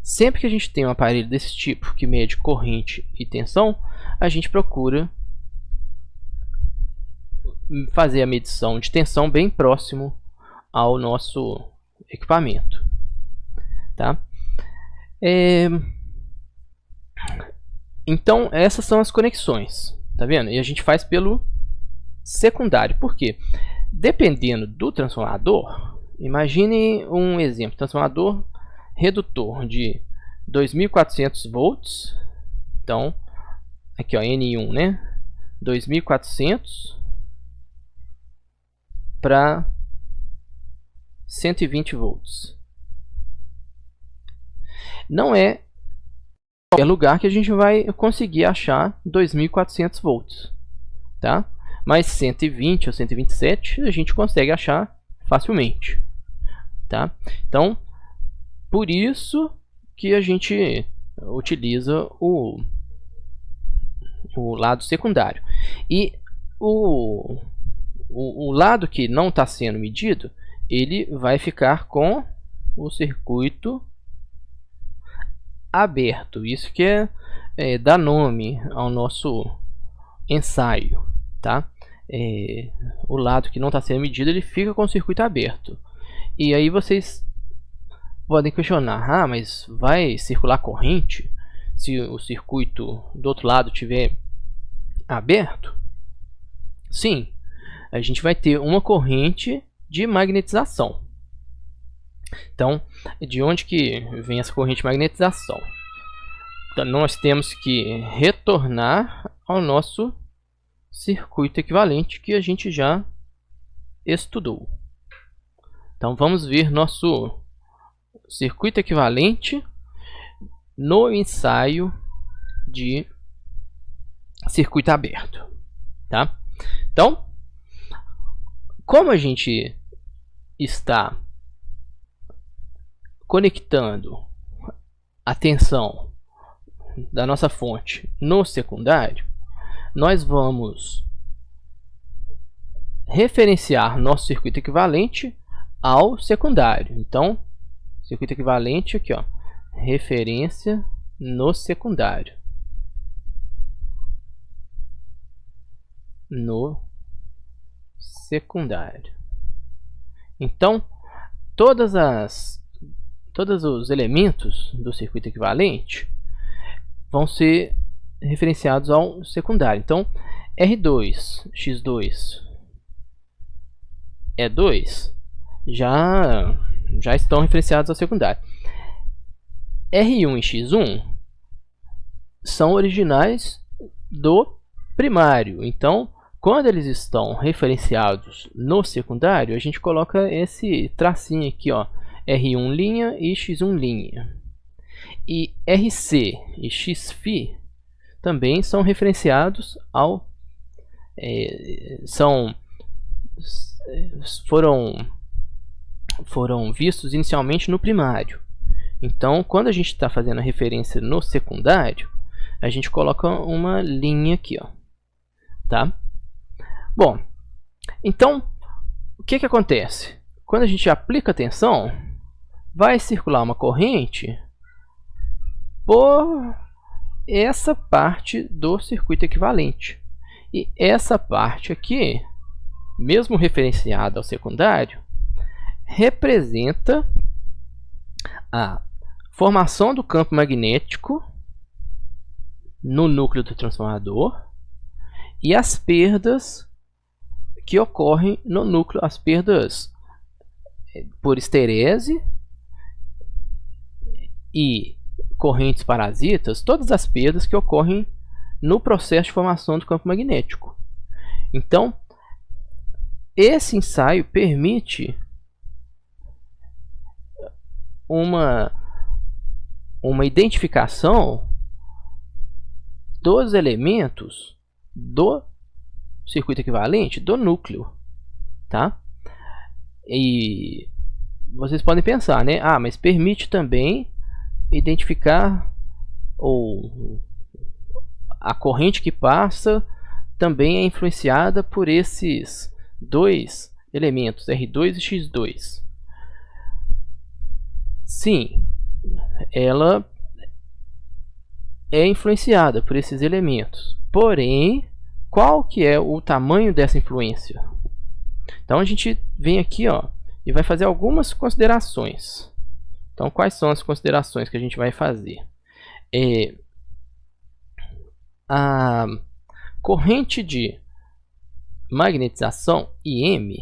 sempre que a gente tem um aparelho desse tipo que mede corrente e tensão, a gente procura fazer a medição de tensão bem próximo ao nosso equipamento, tá? Então, essas são as conexões, tá vendo? E a gente faz pelo secundário. Por quê? Dependendo do transformador, imagine um exemplo, transformador redutor de 2400 volts. Então, aqui ó, N1, né? 2400 para 120 volts. Não é qualquer lugar que a gente vai conseguir achar 2400 volts, tá? Mas 120 ou 127 a gente consegue achar facilmente, tá? Então, por isso que a gente utiliza o lado secundário. E o lado que não está sendo medido, ele vai ficar com o circuito aberto. Isso que dá nome ao nosso ensaio, tá? O lado que não está sendo medido, ele fica com o circuito aberto. E aí vocês podem questionar: mas vai circular corrente se o circuito do outro lado estiver aberto? Sim, a gente vai ter uma corrente de magnetização. Então, de onde que vem essa corrente de magnetização? Então, nós temos que retornar ao nosso circuito equivalente que a gente já estudou. Então, vamos ver nosso circuito equivalente no ensaio de circuito aberto, tá? Então, como a gente está conectando a tensão da nossa fonte no secundário, nós vamos referenciar nosso circuito equivalente ao secundário. Então, circuito equivalente aqui, ó, referência no secundário. No secundário. Então, todos os elementos do circuito equivalente vão ser referenciados ao secundário. Então, R2, X2, E2 já estão referenciados ao secundário. R1 e X1 são originais do primário. Então, quando eles estão referenciados no secundário, a gente coloca esse tracinho aqui, ó, R1' e X1'. E RC e XFi também são referenciados ao foram vistos inicialmente no primário. Então, quando a gente está fazendo a referência no secundário, a gente coloca uma linha aqui, ó, tá? Bom, então, o que acontece? Quando a gente aplica a tensão, vai circular uma corrente por essa parte do circuito equivalente. E essa parte aqui, mesmo referenciada ao secundário, representa a formação do campo magnético no núcleo do transformador e as perdas que ocorrem no núcleo, as perdas por esterese e correntes parasitas, todas as perdas que ocorrem no processo de formação do campo magnético. Então, esse ensaio permite uma identificação dos elementos do circuito equivalente do núcleo, tá? E vocês podem pensar, né? Ah, mas permite também identificar a corrente que passa também é influenciada por esses dois elementos, R2 e X2. Sim, ela é influenciada por esses elementos. Porém, qual que é o tamanho dessa influência? Então a gente vem aqui, ó, e vai fazer algumas considerações. Então, quais são as considerações que a gente vai fazer? A corrente de magnetização IM,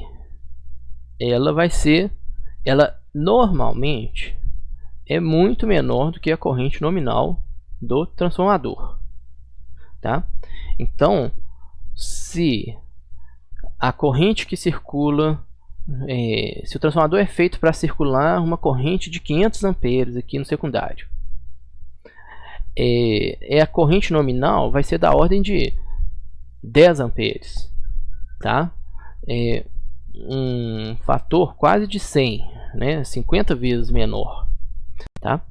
ela normalmente é muito menor do que a corrente nominal do transformador, tá? Então, se a corrente que circula, se o transformador é feito para circular uma corrente de 500 amperes aqui no secundário, a corrente nominal vai ser da ordem de 10 amperes, tá? Um fator quase de 100, né? 50 vezes menor, tá?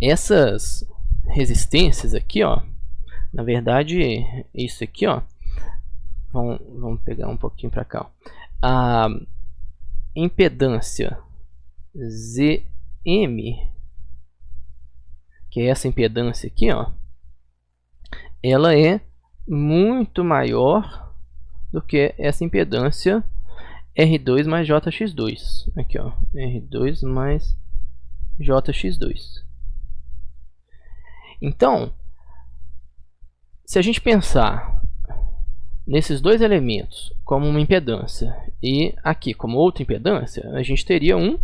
Essas resistências aqui, ó, na verdade, isso aqui, ó, vamos pegar um pouquinho para cá, ó. A impedância ZM, que é essa impedância aqui, ó, ela é muito maior do que essa impedância R2 mais JX2. Aqui, ó, R2 mais JX2. Então, se a gente pensar nesses dois elementos como uma impedância e aqui como outra impedância, a gente teria um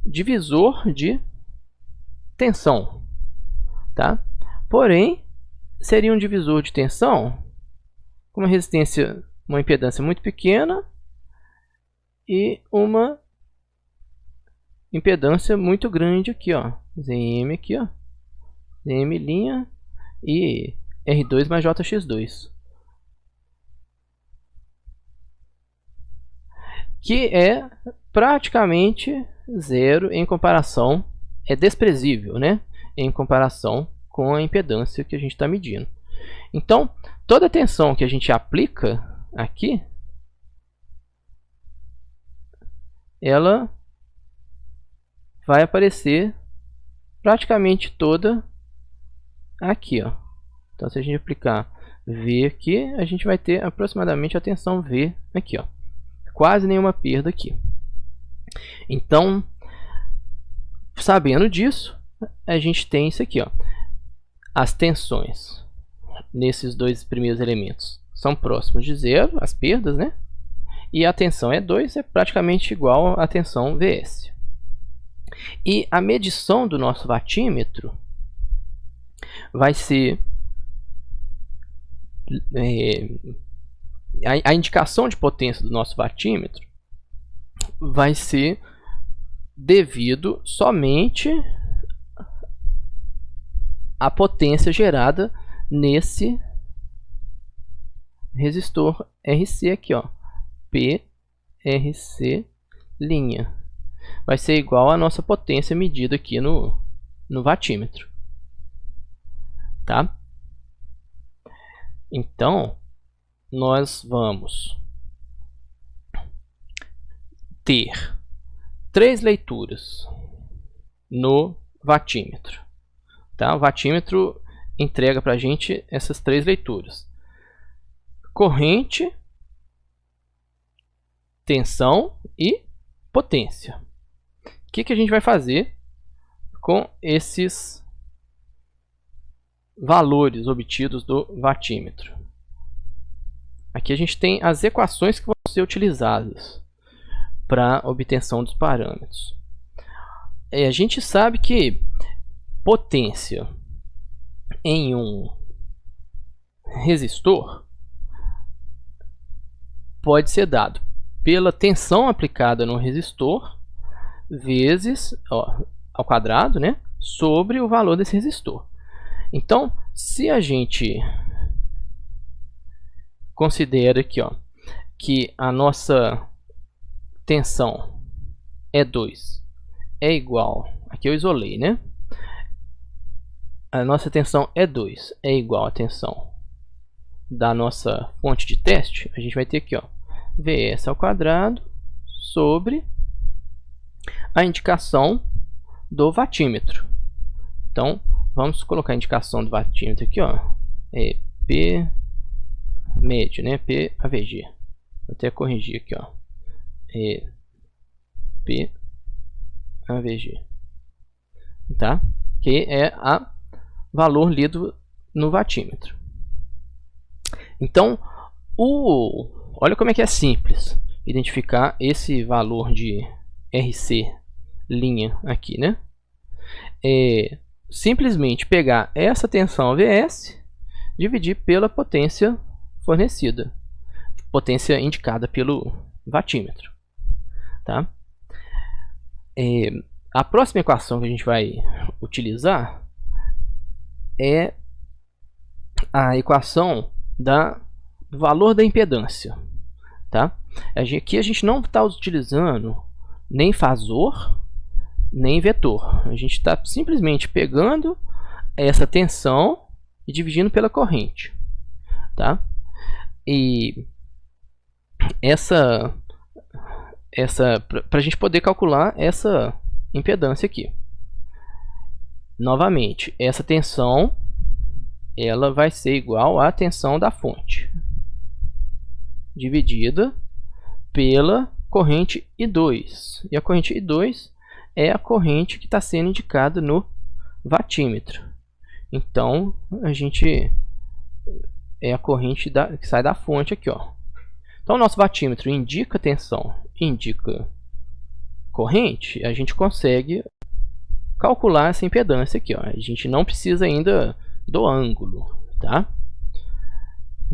divisor de tensão, tá? Porém, seria um divisor de tensão com uma resistência, uma impedância muito pequena e uma impedância muito grande aqui, ó, ZM aqui, ó, ZM' e R2 mais JX2, que é praticamente zero em comparação, é desprezível, né, em comparação com a impedância que a gente está medindo. Então, toda a tensão que a gente aplica aqui, ela vai aparecer praticamente toda aqui, ó. Então, se a gente aplicar V aqui, a gente vai ter aproximadamente a tensão V aqui, ó. Quase nenhuma perda aqui. Então, sabendo disso, a gente tem isso aqui, ó. As tensões nesses dois primeiros elementos são próximos de zero, as perdas, né? E a tensão E2 é praticamente igual à tensão Vs. E a medição do nosso watímetro vai ser a indicação de potência do nosso watímetro vai ser devido somente à potência gerada nesse resistor RC aqui, ó, PRC linha. Vai ser igual à nossa potência medida aqui no watímetro, tá? Então, nós vamos ter 3 leituras no watímetro, tá? O watímetro entrega para a gente essas 3 leituras: corrente, tensão e potência. O que a gente vai fazer com esses valores obtidos do watímetro? Aqui a gente tem as equações que vão ser utilizadas para obtenção dos parâmetros. A gente sabe que potência em um resistor pode ser dado pela tensão aplicada no resistor vezes, ó, ao quadrado, né, sobre o valor desse resistor. Então, se a gente considera aqui, ó, que a nossa tensão E2 é igual, aqui eu isolei, né? A nossa tensão E2 é igual à tensão da nossa fonte de teste, a gente vai ter aqui, ó, Vs ao quadrado sobre a indicação do watímetro. Então, vamos colocar a indicação do watímetro aqui, ó, é P médio, né? P AVG. Vou até corrigir aqui, ó, é P AVG, tá? Que é a valor lido no watímetro. Então, olha como é que é simples identificar esse valor de RC linha aqui, né? É simplesmente pegar essa tensão Vs, dividir pela potência fornecida, potência indicada pelo watímetro, tá? A próxima equação que a gente vai utilizar é a equação do valor da impedância, tá? Aqui a gente não está utilizando nem fasor, nem vetor. A gente está simplesmente pegando essa tensão e dividindo pela corrente, tá? E para a gente poder calcular essa impedância aqui. Novamente, essa tensão ela vai ser igual à tensão da fonte dividida pela corrente I2. E a corrente I2 é a corrente que está sendo indicada no watímetro. Então, a gente é a corrente que sai da fonte aqui, ó. Então, o nosso watímetro indica tensão, indica corrente, a gente consegue calcular essa impedância aqui, ó. A gente não precisa ainda do ângulo, tá?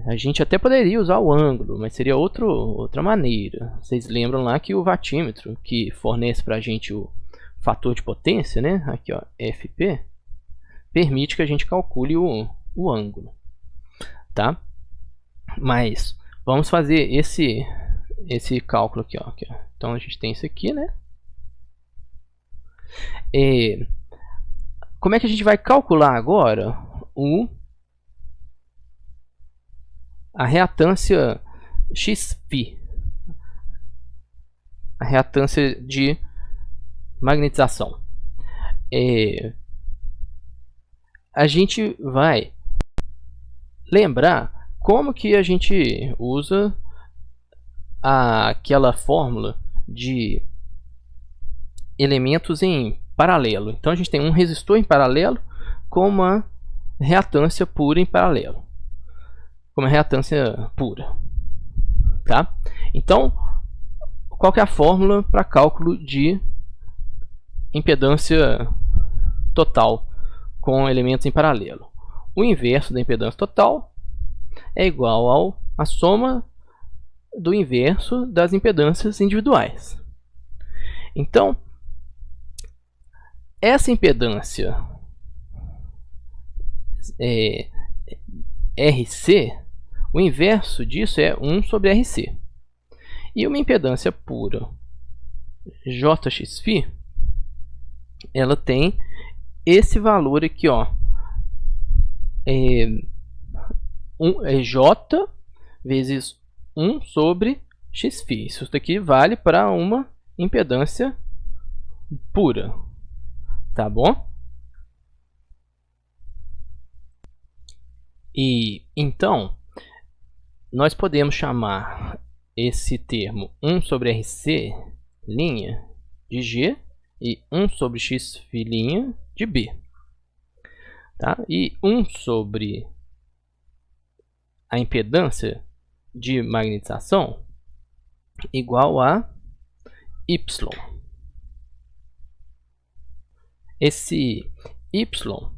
A gente até poderia usar o ângulo, mas seria outra maneira. Vocês lembram lá que o watímetro, que fornece para a gente o fator de potência, né? Aqui, ó, FP, permite que a gente calcule o ângulo, tá? Mas vamos fazer esse cálculo aqui, ó. Então a gente tem isso aqui, né? Como é que a gente vai calcular agora a reatância Xφ, a reatância de magnetização? A gente vai lembrar como que a gente usa aquela fórmula de elementos em paralelo. Então a gente tem um resistor em paralelo com uma reatância pura em paralelo, com uma reatância pura, tá? Então, qual que é a fórmula para cálculo de impedância total com elementos em paralelo? o inverso da impedância total é igual à soma do inverso das impedâncias individuais. Então, essa impedância RC, o inverso disso é 1 sobre RC. E uma impedância pura JXφ, ela tem esse valor aqui, ó, J vezes 1 sobre Xφ. Isso daqui vale para uma impedância pura, tá bom? E então nós podemos chamar esse termo 1 sobre RC' de G e 1 sobre Xφ' de B. Tá? E 1 sobre a impedância de magnetização igual a Y. Esse Y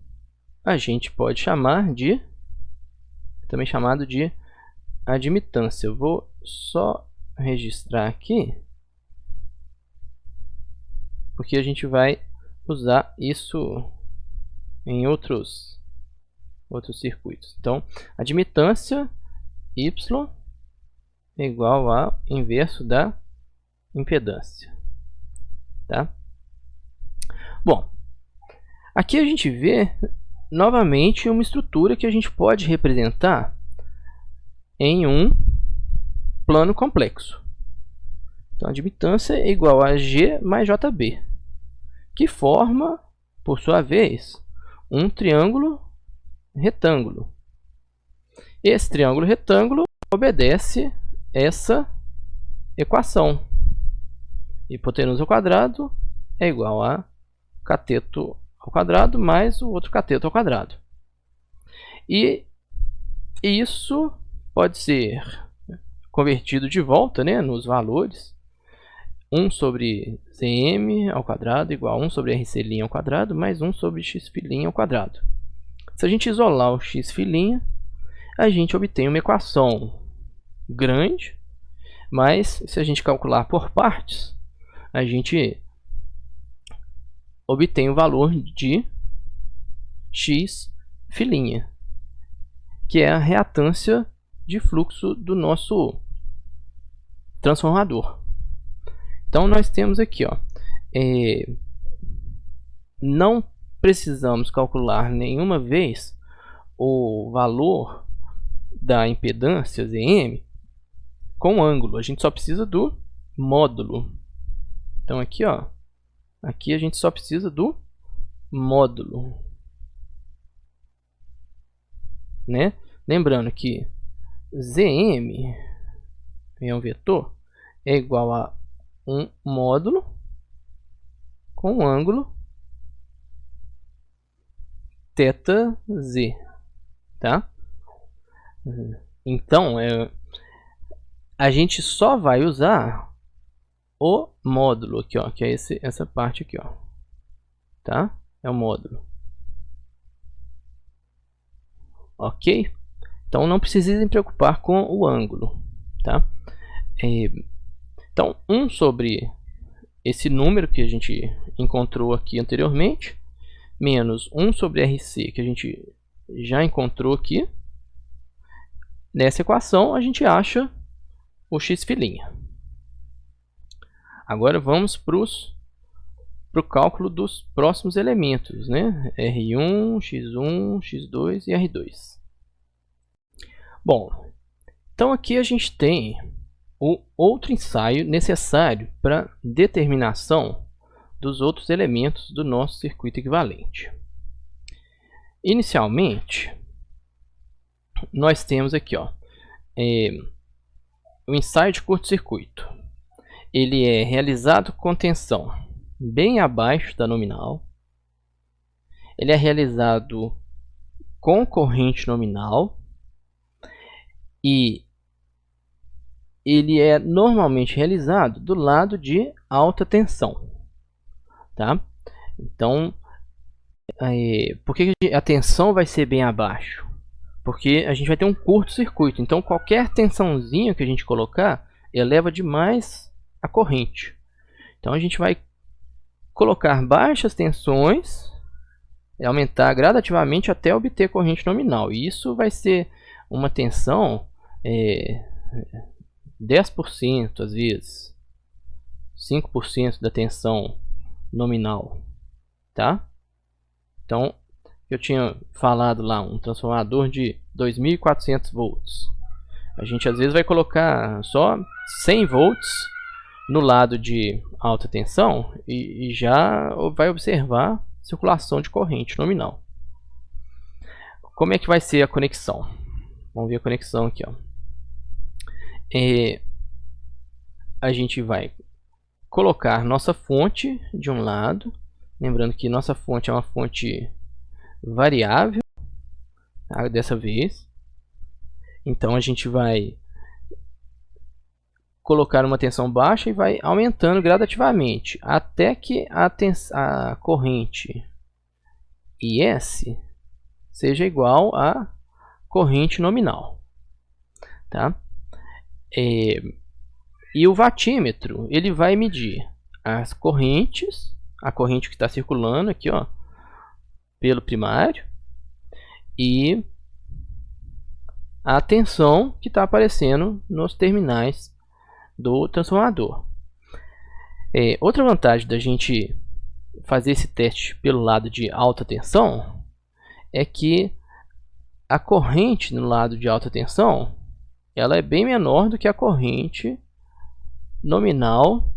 a gente pode chamar de, também chamado de admitância. Eu vou só registrar aqui, porque a gente vai usar isso em outros circuitos. Então, admitância Y é igual ao inverso da impedância. Tá? Bom, aqui a gente vê novamente uma estrutura que a gente pode representar em um plano complexo. Então, a admitância é igual a G mais JB, que forma, por sua vez, um triângulo retângulo. Esse triângulo retângulo obedece essa equação. Hipotenusa ao quadrado é igual a cateto ao quadrado mais o outro cateto ao quadrado. E isso pode ser convertido de volta, né, nos valores. 1 sobre Cm ao quadrado igual a 1 sobre RC' ao quadrado mais 1 sobre Xφ' ao quadrado. Se a gente isolar o X'Φ', a gente obtém uma equação grande, mas se a gente calcular por partes, a gente obtém o valor de X'Φ', que é a reatância de fluxo do nosso transformador. Então nós temos aqui, ó, não precisamos calcular nenhuma vez o valor da impedância Zm com ângulo. A gente só precisa do módulo. Então aqui, ó, aqui a gente só precisa do módulo, né? Lembrando que Zm é um vetor, é igual a um módulo com um ângulo θz, tá? Então, a gente só vai usar o módulo aqui, ó, que é essa parte aqui, ó, tá? É o módulo. Ok? Então, não precisa se preocupar com o ângulo, tá? Então, 1 sobre esse número que a gente encontrou aqui anteriormente, menos 1 sobre RC, que a gente já encontrou aqui. Nessa equação, a gente acha o X'Φ'. Agora, vamos para o cálculo dos próximos elementos, né? R1, X1, X2 e R2. Bom, então aqui a gente tem o outro ensaio necessário para determinação dos outros elementos do nosso circuito equivalente. Inicialmente, nós temos aqui, ó, o ensaio de curto-circuito. Ele é realizado com tensão bem abaixo da nominal. Ele é realizado com corrente nominal e ele é normalmente realizado do lado de alta tensão, tá? Então, Por que a tensão vai ser bem abaixo? Porque a gente vai ter um curto-circuito. Então qualquer tensãozinha que a gente colocar eleva demais a corrente. Então a gente vai colocar baixas tensões e aumentar gradativamente até obter corrente nominal. E isso vai ser uma tensão 10%, às vezes 5% da tensão nominal, tá? Então eu tinha falado lá um transformador de 2.400 volts. A gente às vezes vai colocar só 100 volts no lado de alta tensão e já vai observar circulação de corrente nominal. Como é que vai ser a conexão? Vamos ver a conexão aqui, ó. A gente vai colocar nossa fonte de um lado, lembrando que nossa fonte é uma fonte variável, tá? Dessa vez. Então a gente vai colocar uma tensão baixa e vai aumentando gradativamente até que a corrente IS seja igual à corrente nominal, tá? E o vatímetro ele vai medir as correntes, a corrente que está circulando aqui, ó, pelo primário, e a tensão que está aparecendo nos terminais do transformador. Outra vantagem da gente fazer esse teste pelo lado de alta tensão é que a corrente no lado de alta tensão ela é bem menor do que a corrente nominal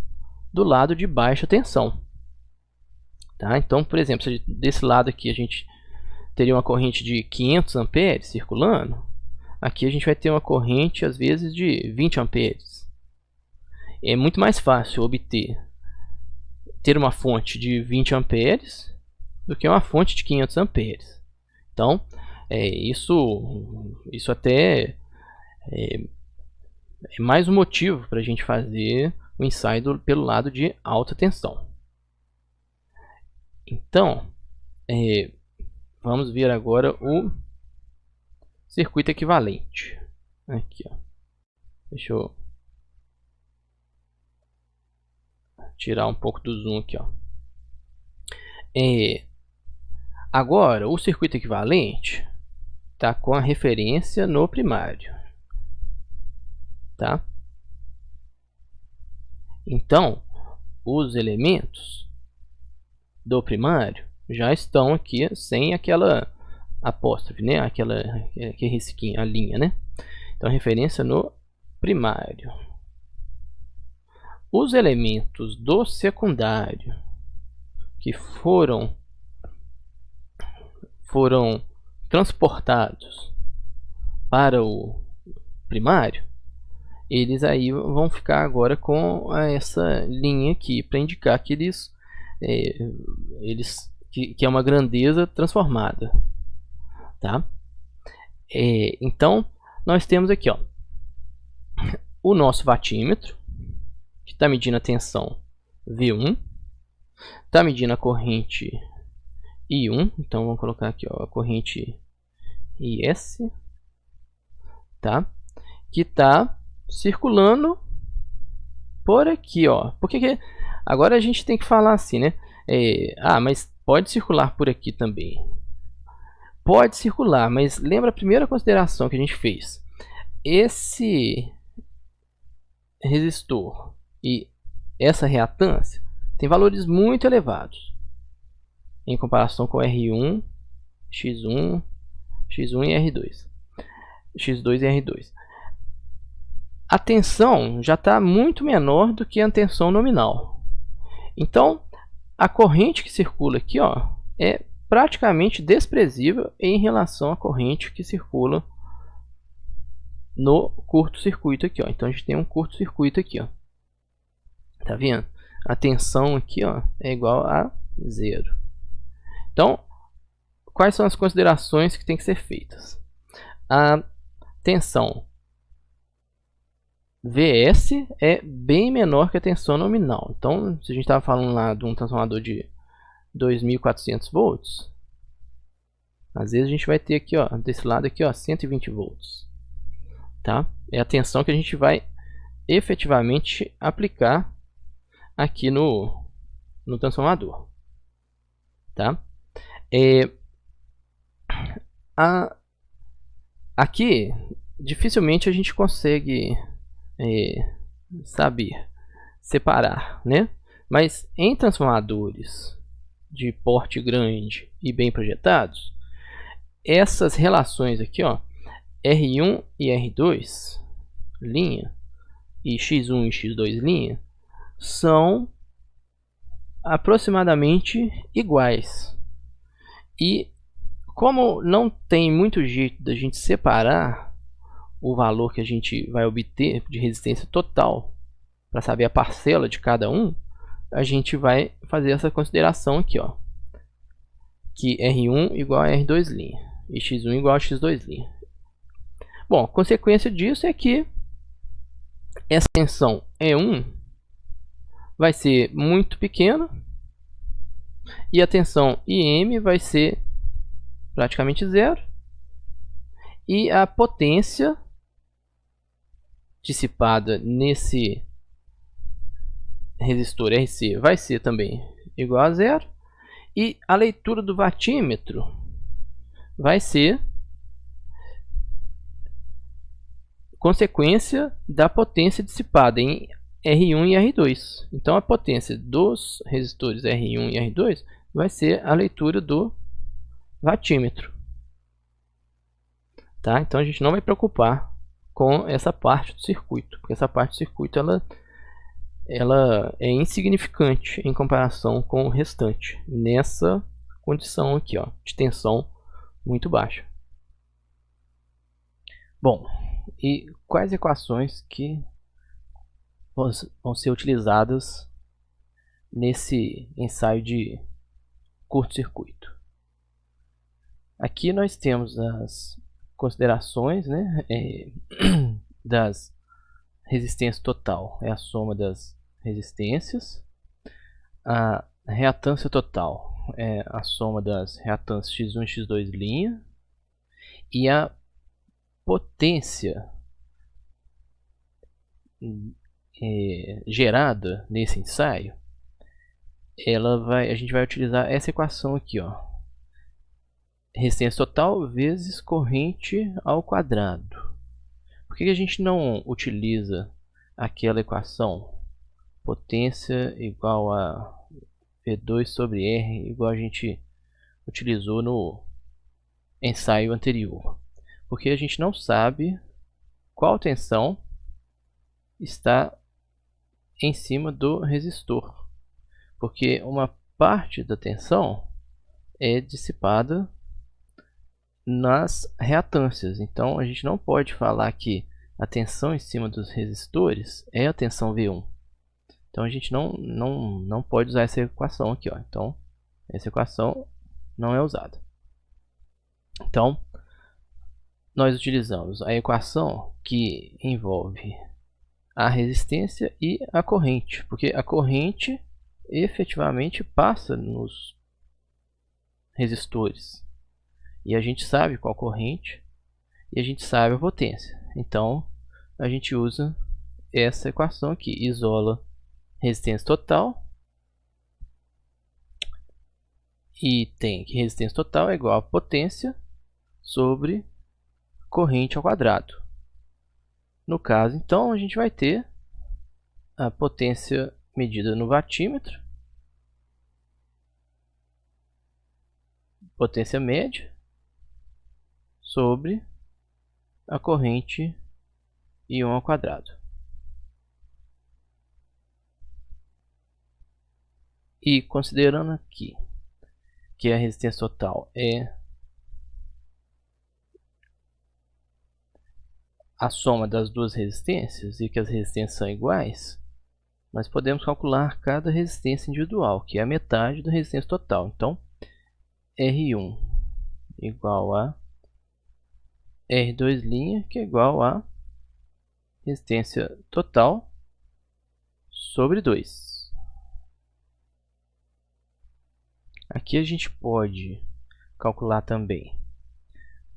do lado de baixa tensão, tá? Então, por exemplo, se desse lado aqui a gente teria uma corrente de 500 amperes circulando, aqui a gente vai ter uma corrente às vezes de 20 amperes. É muito mais fácil ter uma fonte de 20 amperes do que uma fonte de 500 amperes. Então, isso até é mais um motivo para a gente fazer o ensaio pelo lado de alta tensão. Então, vamos ver agora o circuito equivalente. Aqui, ó. Deixa eu tirar um pouco do zoom aqui, ó. Agora, o circuito equivalente está com a referência no primário, tá? Então, os elementos do primário já estão aqui sem aquela apóstrofe, né? Aquele risquinho, a linha, né? Então, referência no primário. Os elementos do secundário que foram transportados para o primário, eles aí vão ficar agora com essa linha aqui para indicar que que é uma grandeza transformada, tá? Então nós temos aqui, ó, o nosso vatímetro que está medindo a tensão V1, está medindo a corrente I1, então vamos colocar aqui, ó, a corrente IS, tá? Que está circulando por aqui, ó. Porque agora a gente tem que falar assim, né? Mas pode circular por aqui também. Pode circular, mas lembra a primeira consideração que a gente fez. Esse resistor e essa reatância tem valores muito elevados em comparação com R1, X1 e R2. X2 e R2. A tensão já está muito menor do que a tensão nominal. Então, a corrente que circula aqui, ó, é praticamente desprezível em relação à corrente que circula no curto-circuito aqui, ó. Então, a gente tem um curto-circuito aqui, ó. Tá vendo? A tensão aqui, ó, é igual a 0. Então, quais são as considerações que tem que ser feitas? A tensão Vs é bem menor que a tensão nominal. Então, se a gente estava falando lá de um transformador de 2.400 volts, Às vezes a gente vai ter aqui, ó, desse lado aqui, ó, 120 volts, tá? É a tensão que a gente vai efetivamente aplicar aqui no transformador, tá? Aqui dificilmente a gente consegue saber separar, né? Mas em transformadores de porte grande e bem projetados, essas relações aqui, ó, R1 e R2 linha e X1 e X2 linha são aproximadamente iguais. E como não tem muito jeito da gente separar o valor que a gente vai obter de resistência total para saber a parcela de cada um, a gente vai fazer essa consideração aqui, ó, que R1 igual a R2' e X1 igual a X2'. Bom, a consequência disso é que essa tensão E1 vai ser muito pequena e a tensão IM vai ser praticamente zero, e a potência dissipada nesse resistor RC vai ser também igual a zero, e a leitura do watímetro vai ser consequência da potência dissipada em R1 e R2. Então a potência dos resistores R1 e R2 vai ser a leitura do watímetro, tá? Então a gente não vai preocupar com essa parte do circuito, porque essa parte do circuito ela é insignificante em comparação com o restante nessa condição aqui, ó, de tensão muito baixa. Bom, e quais equações que vão ser utilizadas nesse ensaio de curto-circuito? Aqui nós temos as considerações, né, das resistências total, é a soma das resistências. A reatância total é a soma das reatâncias X1 e X2 linha. E a potência gerada nesse ensaio, a gente vai utilizar essa equação aqui, ó. Resistência total vezes corrente ao quadrado. Por que a gente não utiliza aquela equação? Potência igual a V2 sobre R, igual a gente utilizou no ensaio anterior. Porque a gente não sabe qual tensão está em cima do resistor. Porque uma parte da tensão é dissipada nas reatâncias. Então a gente não pode falar que a tensão em cima dos resistores é a tensão V1. Então a gente não pode usar essa equação aqui, ó. Então essa equação não é usada. Então nós utilizamos a equação que envolve a resistência e a corrente, porque a corrente efetivamente passa nos resistores. E a gente sabe qual corrente e a gente sabe a potência. Então a gente usa essa equação aqui, isola resistência total e tem que resistência total é igual a potência sobre corrente ao quadrado. No caso, então, a gente vai ter a potência medida no watímetro, potência média, sobre a corrente I1 ao quadrado. E considerando aqui que a resistência total é a soma das duas resistências e que as resistências são iguais, nós podemos calcular cada resistência individual, que é a metade da resistência total. Então, R1 igual a R2', que é igual a resistência total sobre 2. Aqui a gente pode calcular também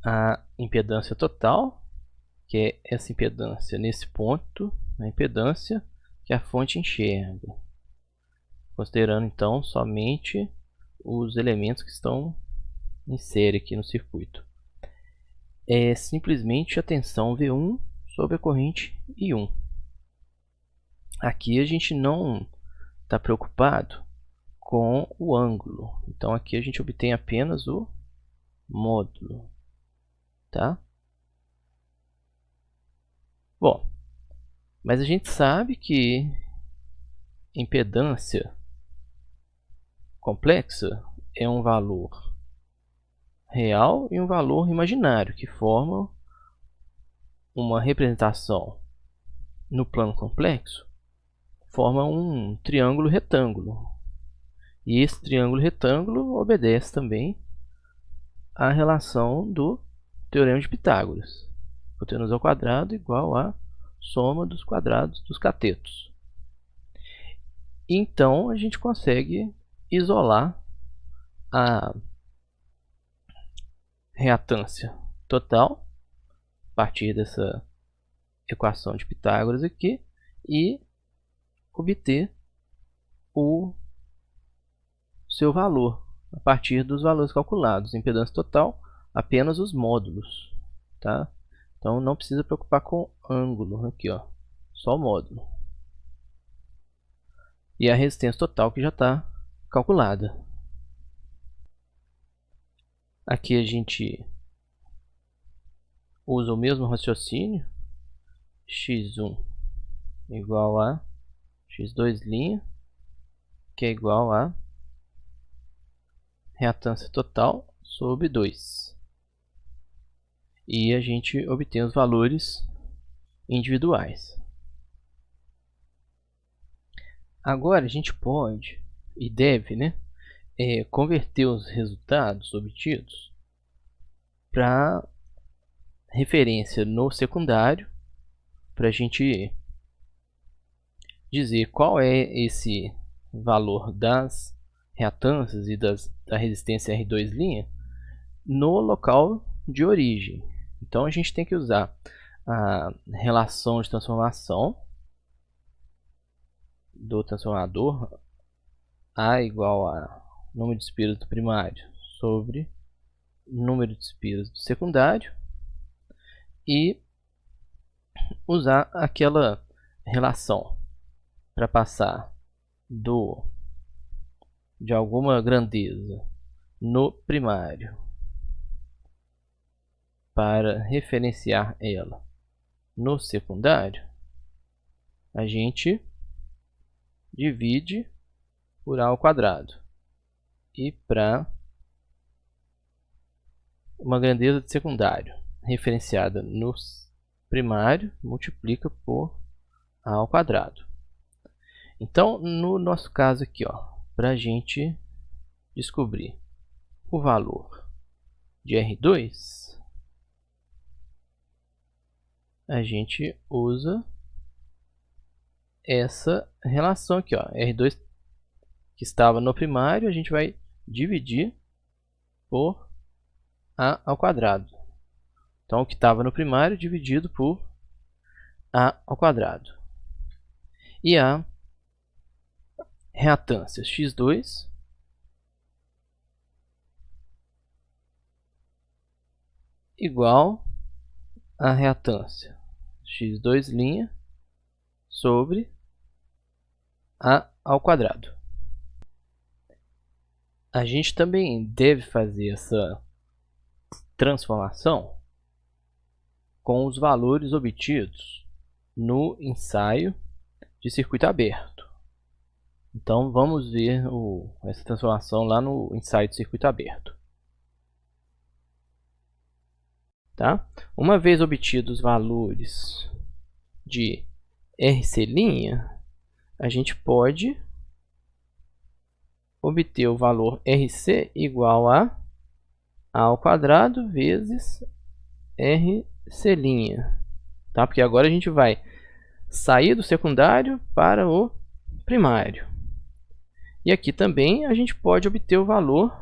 a impedância total, que é essa impedância nesse ponto, a impedância que a fonte enxerga, considerando então somente os elementos que estão em série aqui no circuito. É simplesmente a tensão V1 sobre a corrente I1. Aqui a gente não está preocupado com o ângulo, então aqui a gente obtém apenas o módulo, tá? Bom, mas a gente sabe que impedância complexa é um valor real e um valor imaginário que formam uma representação no plano complexo, forma um triângulo retângulo. E esse triângulo retângulo obedece também à relação do teorema de Pitágoras. Hipotenusa ao quadrado igual a soma dos quadrados dos catetos. Então a gente consegue isolar a reatância total a partir dessa equação de Pitágoras aqui e obter o seu valor a partir dos valores calculados. Impedância total, apenas os módulos, tá? Então não precisa preocupar com ângulo aqui, ó, só o módulo. E a resistência total que já está calculada. Aqui a gente usa o mesmo raciocínio, x1 igual a x2', que é igual a reatância total sobre 2. E a gente obtém os valores individuais. Agora a gente pode e deve, né, converter os resultados obtidos para referência no secundário, para a gente dizer qual é esse valor das reatâncias e da resistência R2' no local de origem. Então a gente tem que usar a relação de transformação do transformador A igual a número de espiras do primário sobre número de espiras do secundário e usar aquela relação para passar de alguma grandeza no primário para referenciar ela no secundário, a gente divide por A ao quadrado. E para uma grandeza de secundário referenciada no primário, multiplica por A ao quadrado. Então, no nosso caso aqui, para a gente descobrir o valor de R2, a gente usa essa relação aqui, R2 que estava no primário, a gente vai dividir por A ao quadrado. Então, o que estava no primário dividido por A ao quadrado. E a reatância x2 igual a reatância x2' sobre A ao quadrado. A gente também deve fazer essa transformação com os valores obtidos no ensaio de circuito aberto. Então vamos ver essa transformação lá no ensaio de circuito aberto. Tá? Uma vez obtidos os valores de RC', a gente pode obter o valor RC igual a ao quadrado vezes RC', tá? Porque agora a gente vai sair do secundário para o primário. E aqui também a gente pode obter o valor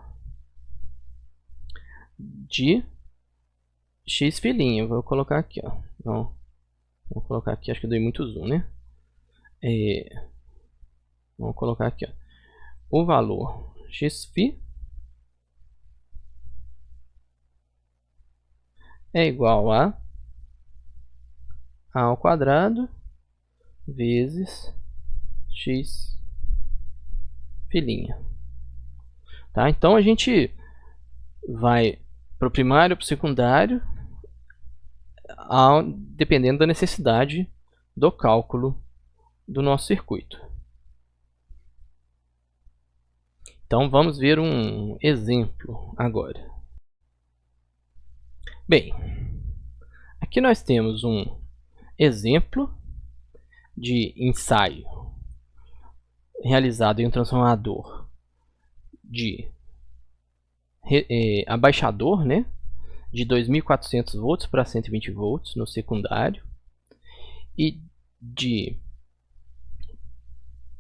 de X filinha. Vou colocar aqui, ó. Não, vou colocar aqui, acho que eu dei muito zoom, né? Vamos colocar aqui, ó. O valor xφ é igual a ao quadrado vezes x filinha. Tá? Então a gente vai para o primário, para o secundário, dependendo da necessidade do cálculo do nosso circuito. Então vamos ver um exemplo agora. Bem, aqui nós temos um exemplo de ensaio realizado em um transformador de abaixador, né, de 2.400 volts para 120 volts no secundário e de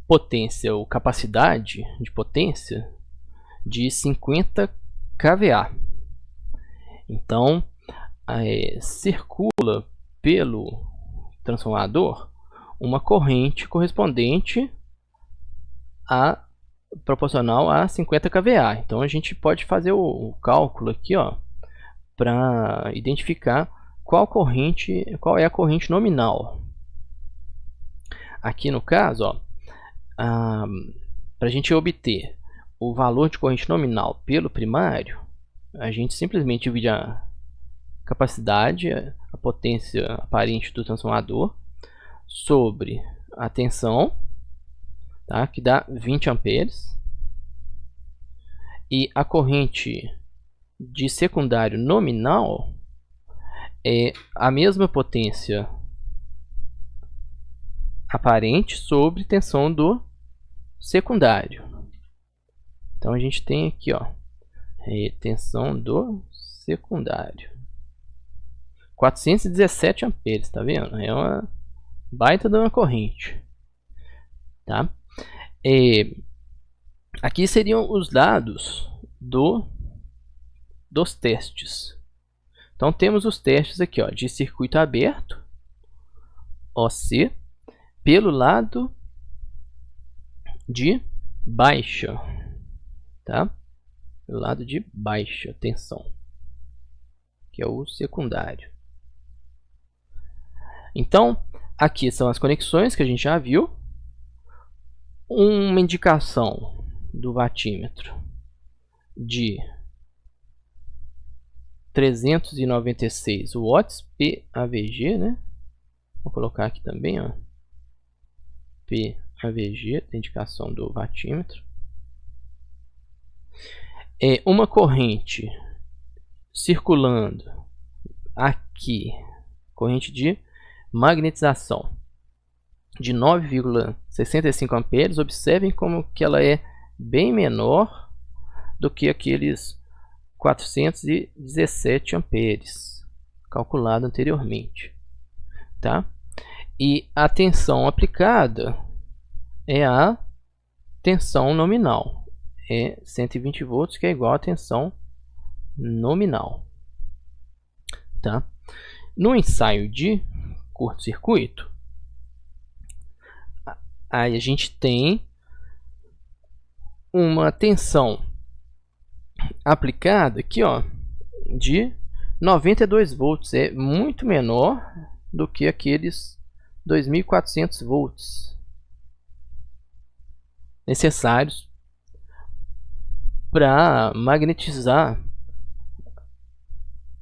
potência ou capacidade de potência de 50 kVA. Então, circula pelo transformador uma corrente correspondente proporcional a 50 kVA. Então a gente pode fazer o cálculo aqui, ó, para identificar qual é a corrente nominal. Aqui no caso, ó, para a gente obter o valor de corrente nominal pelo primário, a gente simplesmente divide a capacidade, a potência aparente do transformador, sobre a tensão, tá? Que dá 20 amperes, e a corrente de secundário nominal é a mesma potência aparente sobre tensão do secundário. Então a gente tem aqui, ó, tensão do secundário, 417 amperes, tá vendo? É uma baita de uma corrente, tá? Aqui seriam os dados dos testes. Então temos os testes aqui, ó, de circuito aberto, OC, pelo lado de baixa, tá? Pelo lado de baixa tensão, que é o secundário. Então, aqui são as conexões que a gente já viu. Uma indicação do watímetro de 396 watts PAVG, né? Vou colocar aqui também, ó, PAVG, a indicação do watímetro. Uma corrente circulando aqui, corrente de magnetização de 9,65 amperes. Observem como que ela é bem menor do que aqueles 417 amperes calculado anteriormente, tá? E a tensão aplicada é a tensão nominal, é 120 volts, que é igual à tensão nominal, tá? No ensaio de curto-circuito, aí a gente tem uma tensão aplicada aqui, ó, de 92 volts, é muito menor do que aqueles 2.400 volts necessários para magnetizar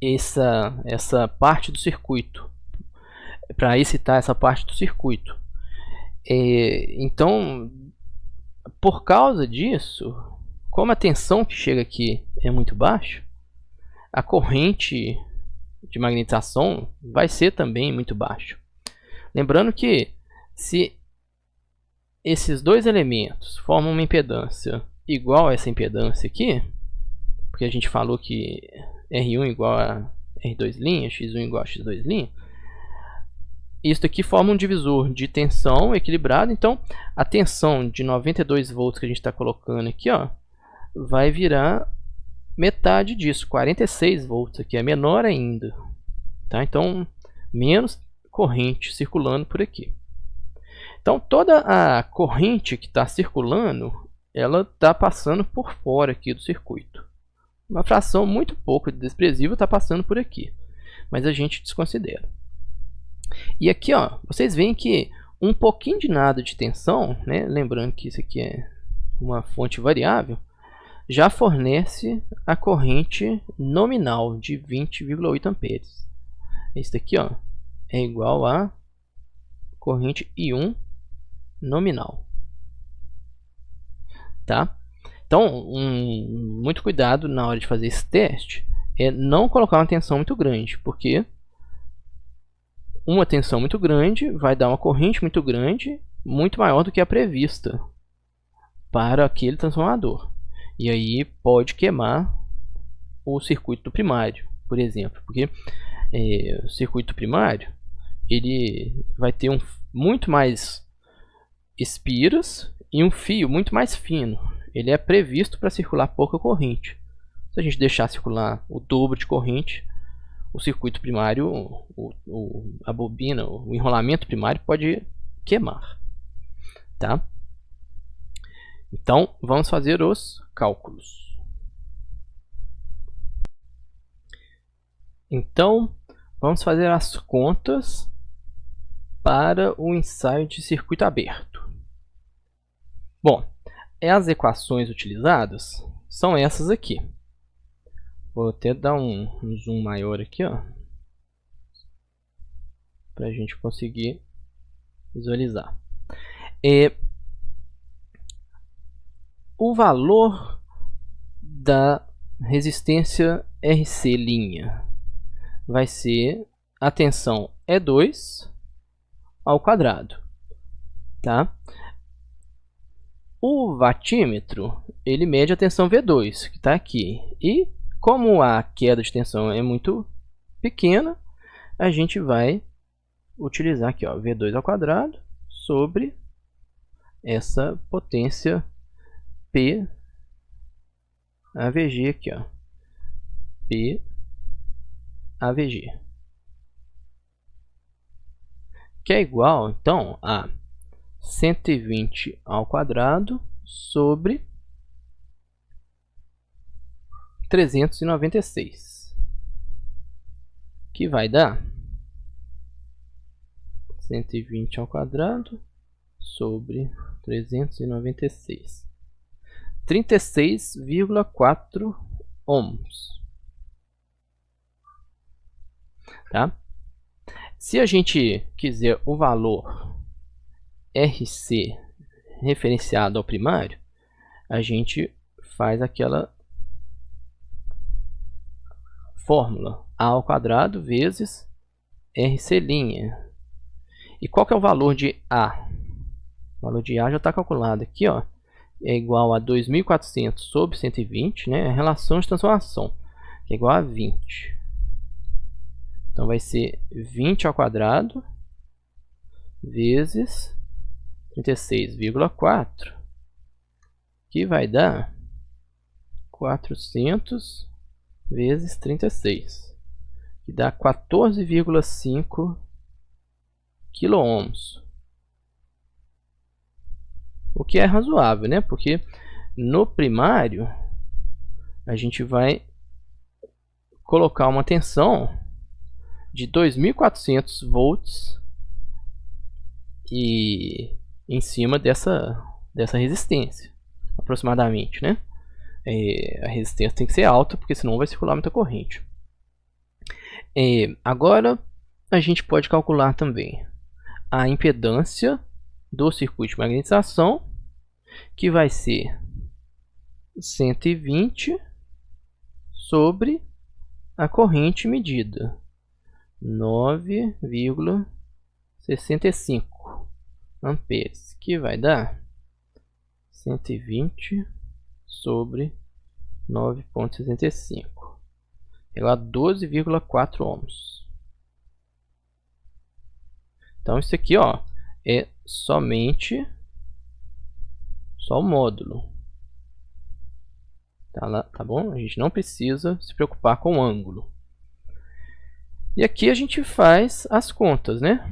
essa parte do circuito, para excitar essa parte do circuito. Então, por causa disso, como a tensão que chega aqui é muito baixa, a corrente de magnetização vai ser também muito baixa. Lembrando que se esses dois elementos formam uma impedância igual a essa impedância aqui, porque a gente falou que R1 igual a R2', X1 igual a X2', isso aqui forma um divisor de tensão equilibrado. Então a tensão de 92 volts que a gente está colocando aqui, ó, vai virar metade disso, 46 volts, aqui é menor ainda. tá? Então, menos corrente circulando por aqui. Então, toda a corrente que está circulando, ela está passando por fora aqui do circuito. Uma fração muito pouco desprezível está passando por aqui, mas a gente desconsidera. E aqui, ó, vocês veem que um pouquinho de nada de tensão, né? Lembrando que isso aqui é uma fonte variável, já fornece a corrente nominal de 20,8 amperes. Isso daqui, ó, é igual a corrente I1 nominal, tá? Então, muito cuidado na hora de fazer esse teste é não colocar uma tensão muito grande, porque uma tensão muito grande vai dar uma corrente muito grande, muito maior do que a prevista para aquele transformador. E aí pode queimar o circuito primário, por exemplo, porque o circuito primário ele vai ter muito mais espiras e um fio muito mais fino. Ele é previsto para circular pouca corrente. Se a gente deixar circular o dobro de corrente, o circuito primário, a bobina, o enrolamento primário pode queimar, tá? Então, vamos fazer os cálculos. Então, vamos fazer as contas para o ensaio de circuito aberto. Bom, as equações utilizadas são essas aqui. Vou até dar um zoom maior aqui, ó, para a gente conseguir visualizar. O valor da resistência RC' vai ser a tensão E2 ao quadrado, tá? O watímetro ele mede a tensão V2, que está aqui, e como a queda de tensão é muito pequena, a gente vai utilizar aqui, ó, V2 ao quadrado sobre essa potência P AVG aqui, ó, P AVG, que é igual então a 120 ao quadrado sobre 396, que vai dar 120 ao quadrado sobre 396, 36,4 ohms, tá? Se a gente quiser o valor RC referenciado ao primário, a gente faz aquela fórmula A ao quadrado vezes RC'. E qual que é o valor de A? O valor de A já está calculado aqui, ó, é igual a 2.400 sobre 120, né? A relação de transformação, que é igual a 20. Então vai ser 20 ao quadrado vezes 36,4, que vai dar 400 vezes 36, que dá 14,5 quiloohms. O que é razoável, né? Porque no primário a gente vai colocar uma tensão de 2.400 volts e em cima dessa resistência, aproximadamente, né? A resistência tem que ser alta, porque senão vai circular muita corrente. Agora a gente pode calcular também a impedância do circuito de magnetização, que vai ser 120 sobre a corrente medida, 9,65 amperes, que vai dar 120 sobre 9,65, igual a 12,4 ohms. Então isso aqui, ó, é só o módulo, tá bom? A gente não precisa se preocupar com o ângulo. E aqui a gente faz as contas, né?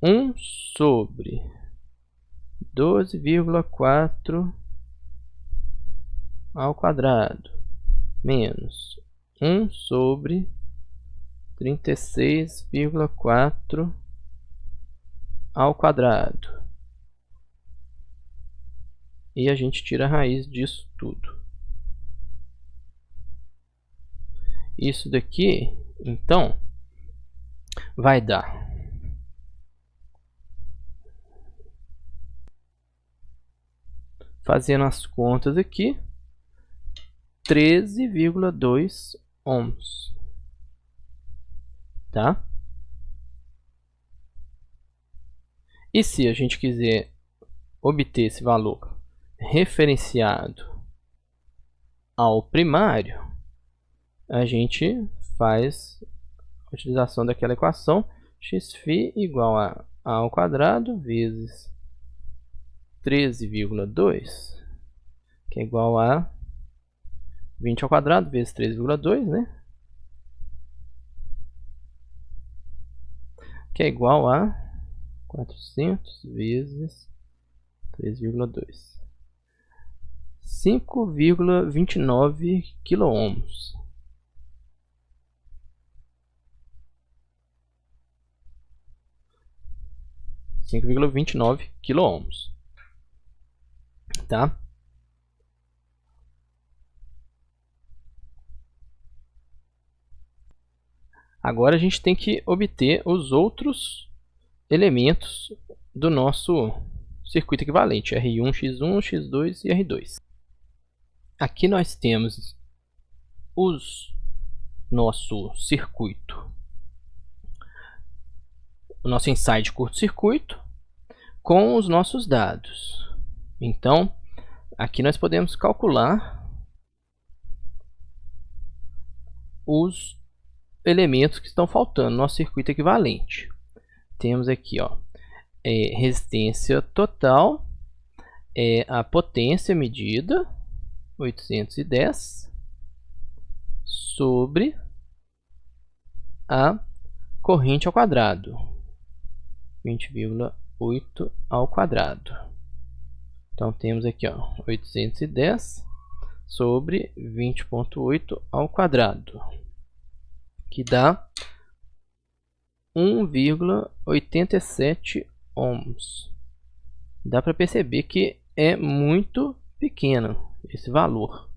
1 sobre 12,4 ao quadrado menos 1 sobre 36,4 ao quadrado. E a gente tira a raiz disso tudo. Isso daqui, então, vai dar fazendo as contas aqui, 13,2 ohms, tá? E se a gente quiser obter esse valor referenciado ao primário, a gente faz a utilização daquela equação x∫φ igual a ao quadrado vezes 13,2, que é igual a 20 ao quadrado vezes 13,2, né? Que é igual a 400 vezes 3,2. 5,29 quiloohms. quiloohms, tá? Agora a gente tem que obter os outros elementos do nosso circuito equivalente, R1, X1, X2 e R2. Aqui nós temos nosso circuito, o nosso ensaio de curto-circuito com os nossos dados. Então, aqui nós podemos calcular os elementos que estão faltando no nosso circuito equivalente. Temos aqui, ó, resistência total, a potência medida, 810, sobre a corrente ao quadrado, 20,8 ao quadrado. Então temos aqui, ó, 810 sobre 20,8 ao quadrado, que dá 1,87 ohms. Dá para perceber que é muito pequeno esse valor,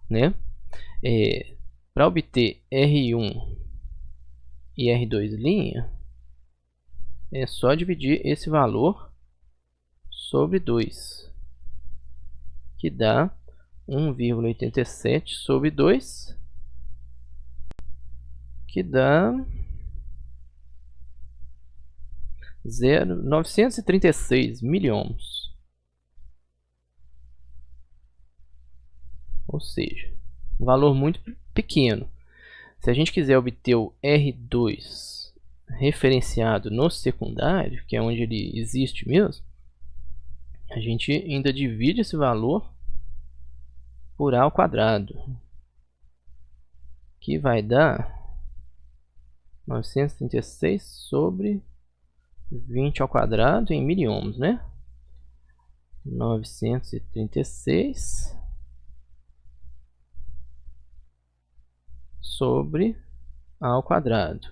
né? Para obter R1 e R2', é só dividir esse valor sobre 2, que dá 1,87 sobre 2, que dá 936 miliohms. Ou seja, um valor muito pequeno. Se a gente quiser obter o R2 referenciado no secundário, que é onde ele existe mesmo, a gente ainda divide esse valor por A ao quadrado, que vai dar 936 sobre 20 ao quadrado em miliohms, né? 936 sobre A ao quadrado,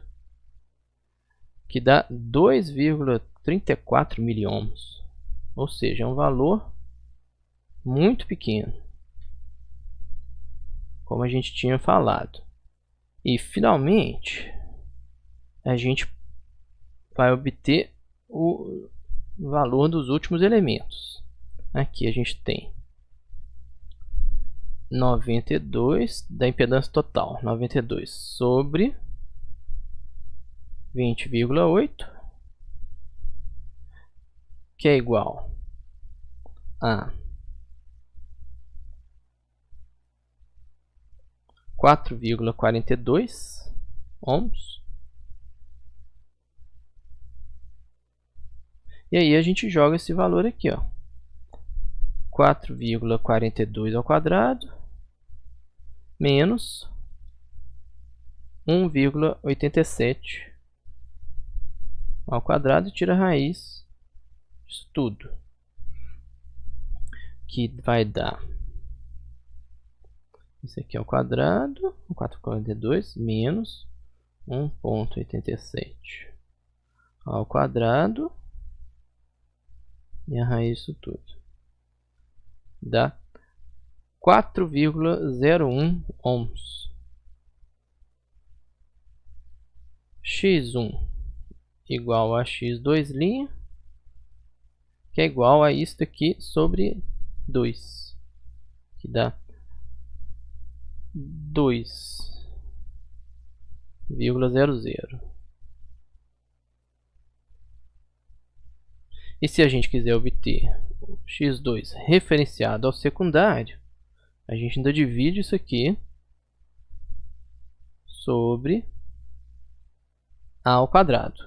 que dá 2,34 miliohms. Ou seja, é um valor muito pequeno, como a gente tinha falado. E finalmente a gente vai obter o valor dos últimos elementos. Aqui a gente tem 92 da impedância total, 92 sobre 20,8, que é igual a 4,42 ohms. E aí a gente joga esse valor aqui, ó, 4,42 ao quadrado menos 1,87 ao quadrado e tira a raiz disso tudo, que vai dar isso aqui ao quadrado, 4,42 menos 1,87 ao quadrado e a raiz disso tudo dá 4,01 ohms. X1 igual a x2', que é igual a isto aqui sobre 2, que dá 2,00. E se a gente quiser obter o x2 referenciado ao secundário, a gente ainda divide isso aqui sobre a ao quadrado,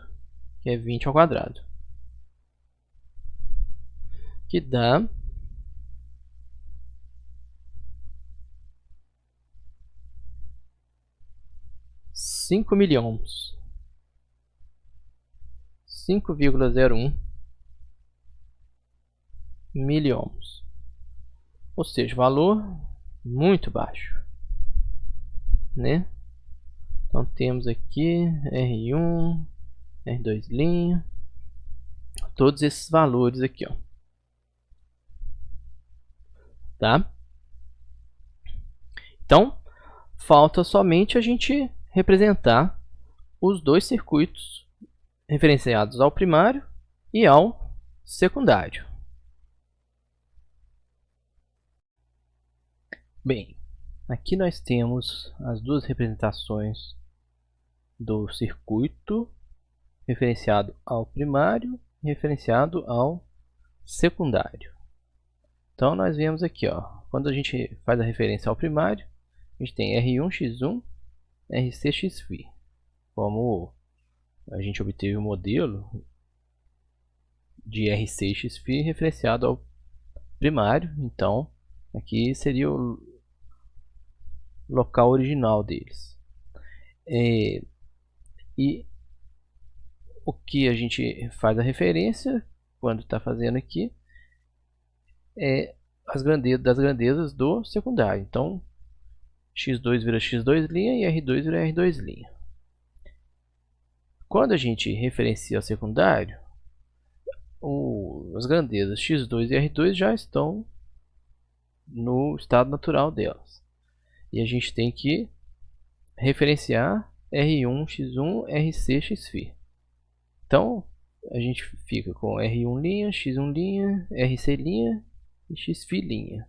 que é 20 ao quadrado, que dá 5 miliohms, 5,01 miliohms, ou seja, valor muito baixo, né? Então temos aqui R1, R2', todos esses valores aqui, ó, tá? Então falta somente a gente representar os dois circuitos referenciados ao primário e ao secundário. Bem, aqui nós temos as duas representações do circuito referenciado ao primário e referenciado ao secundário. Então nós vemos aqui, ó, quando a gente faz a referência ao primário, a gente tem R1x1, RCxφ. Como a gente obteve o modelo de RCxφ referenciado ao primário, então aqui seria o local original deles. E o que a gente faz a referência quando está fazendo aqui é das grandezas do secundário. Então x2 vira x2' e r2 vira r2'. Quando a gente referencia o secundário, as grandezas x2 e r2 já estão no estado natural delas. E a gente tem que referenciar R1x1, RCxφ. Então a gente fica com R1', x1', RC' e xφ'.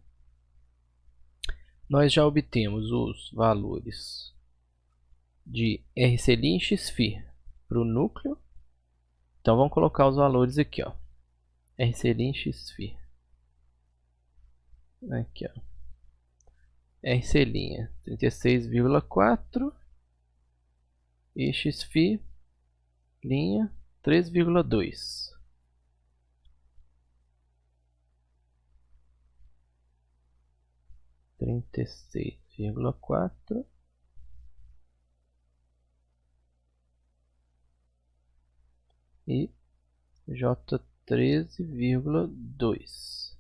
Nós já obtemos os valores de RC' e xφ para o núcleo. Então vamos colocar os valores aqui, ó. RC' e xφ. Aqui, ó. RC' 36,4 e xφ' 3,2. E J13,2.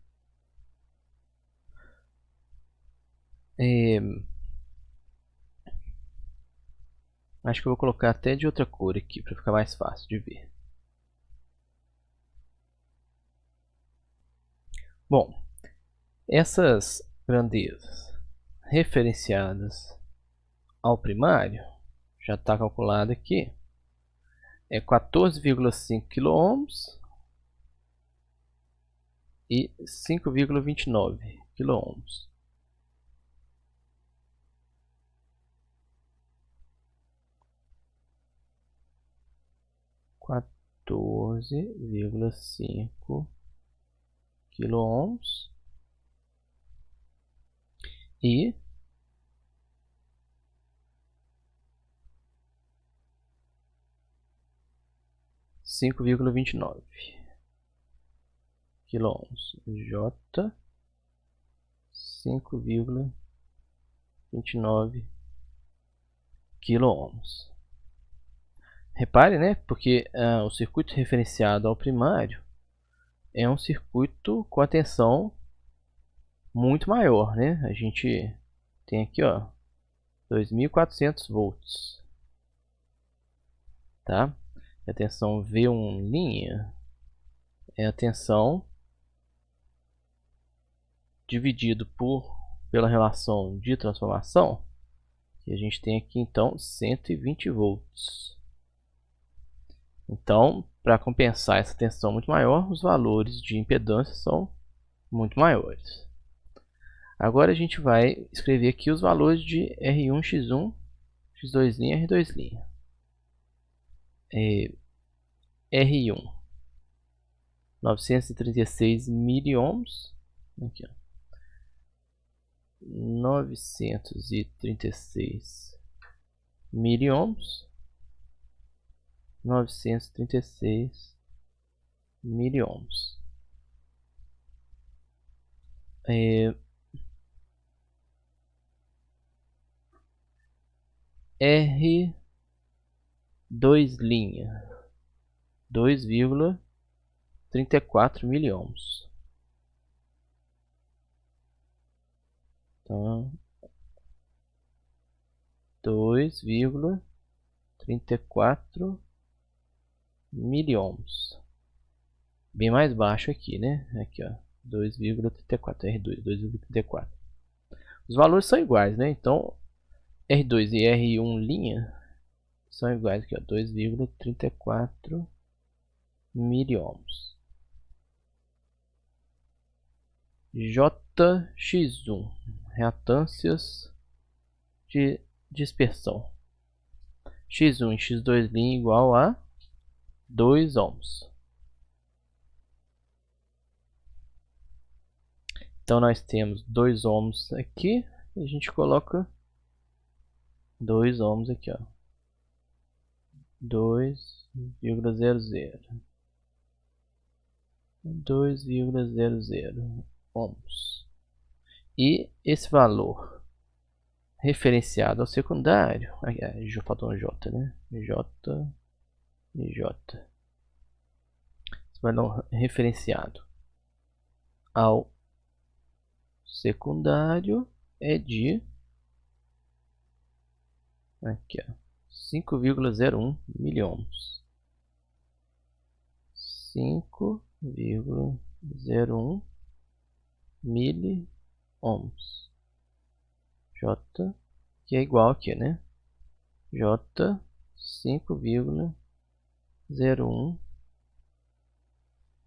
Acho que eu vou colocar até de outra cor aqui para ficar mais fácil de ver. Bom, essas grandezas referenciadas ao primário já está calculado aqui. É 14,5 kΩ e 5,29 kΩ. kΩ e 5,29 kΩ. J 5,29 quiloohms. Repare, né? Porque o circuito referenciado ao primário é um circuito com a tensão muito maior, né? A gente tem aqui, ó, 2.400 volts, tá? A tensão V1' é a tensão dividido pela relação de transformação, que a gente tem aqui então 120 volts. Então, para compensar essa tensão muito maior, os valores de impedância são muito maiores. Agora a gente vai escrever aqui os valores de R1, X1, X2', R2'. R1, 936 miliohms. Aqui, ó. 936 miliohms. 936 miliohms. R2', 2,34 miliohms. Então, 2,34 miliohms. Bem mais baixo aqui, né? Aqui, ó, 2,34, R2, 2,34. Os valores são iguais, né? Então, R2 e R1' são iguais aqui, ó, 2,34 miliohms. JX1, reatâncias de dispersão. X1 e X2' igual a 2 ohms. Então nós temos 2 ohms aqui, e a gente coloca 2 ohms aqui, ó. 2,00 ohms. E esse valor referenciado ao secundário, faltou um J, né? J. Esse valor referenciado ao secundário é de aqui, ó, 5,01 miliohms. 5,01 miliohms. J, que é igual aqui, né? J, 5,01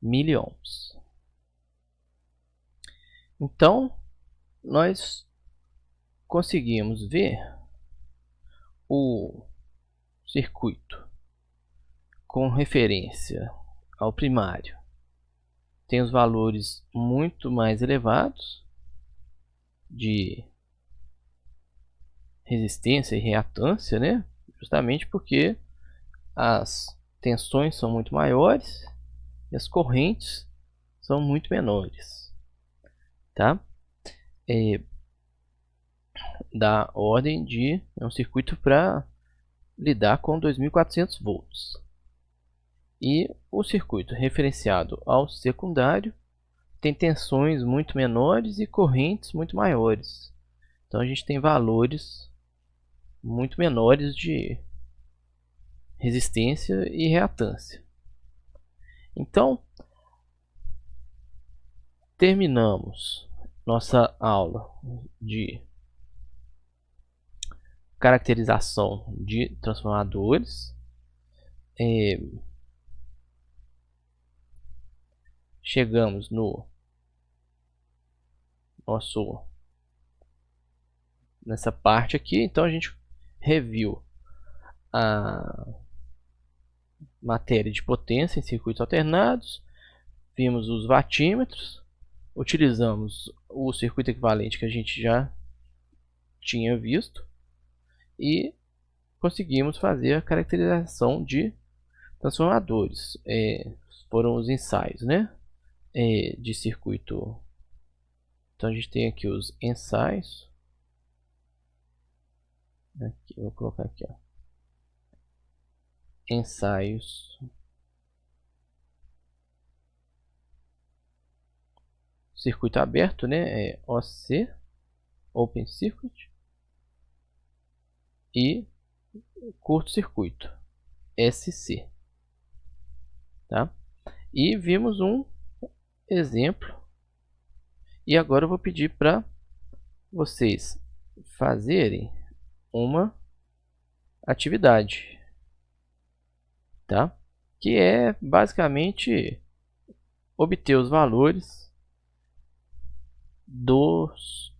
miliohms. Então, nós conseguimos ver o circuito com referência ao primário. Tem os valores muito mais elevados de resistência e reatância, né? Justamente porque as tensões são muito maiores e as correntes são muito menores, tá? Da ordem de um circuito para lidar com 2.400 volts. E o circuito referenciado ao secundário tem tensões muito menores e correntes muito maiores. Então a gente tem valores muito menores de resistência e reatância. Então, terminamos nossa aula de caracterização de transformadores. Chegamos no nessa parte aqui. Então a gente reviu a matéria de potência em circuitos alternados, vimos os watímetros, utilizamos o circuito equivalente que a gente já tinha visto e conseguimos fazer a caracterização de transformadores. Foram os ensaios, né? De circuito. Então a gente tem aqui os ensaios Aqui, vou colocar aqui, ó. Ensaios. Circuito aberto, né? É OC, Open Circuit. E curto-circuito, SC. Tá? E vimos um exemplo. E agora eu vou pedir para vocês fazerem uma atividade, tá? Que é basicamente obter os valores dos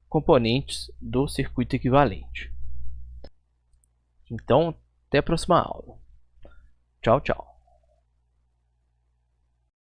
componentes do circuito equivalente. Então, até a próxima aula. Tchau, tchau.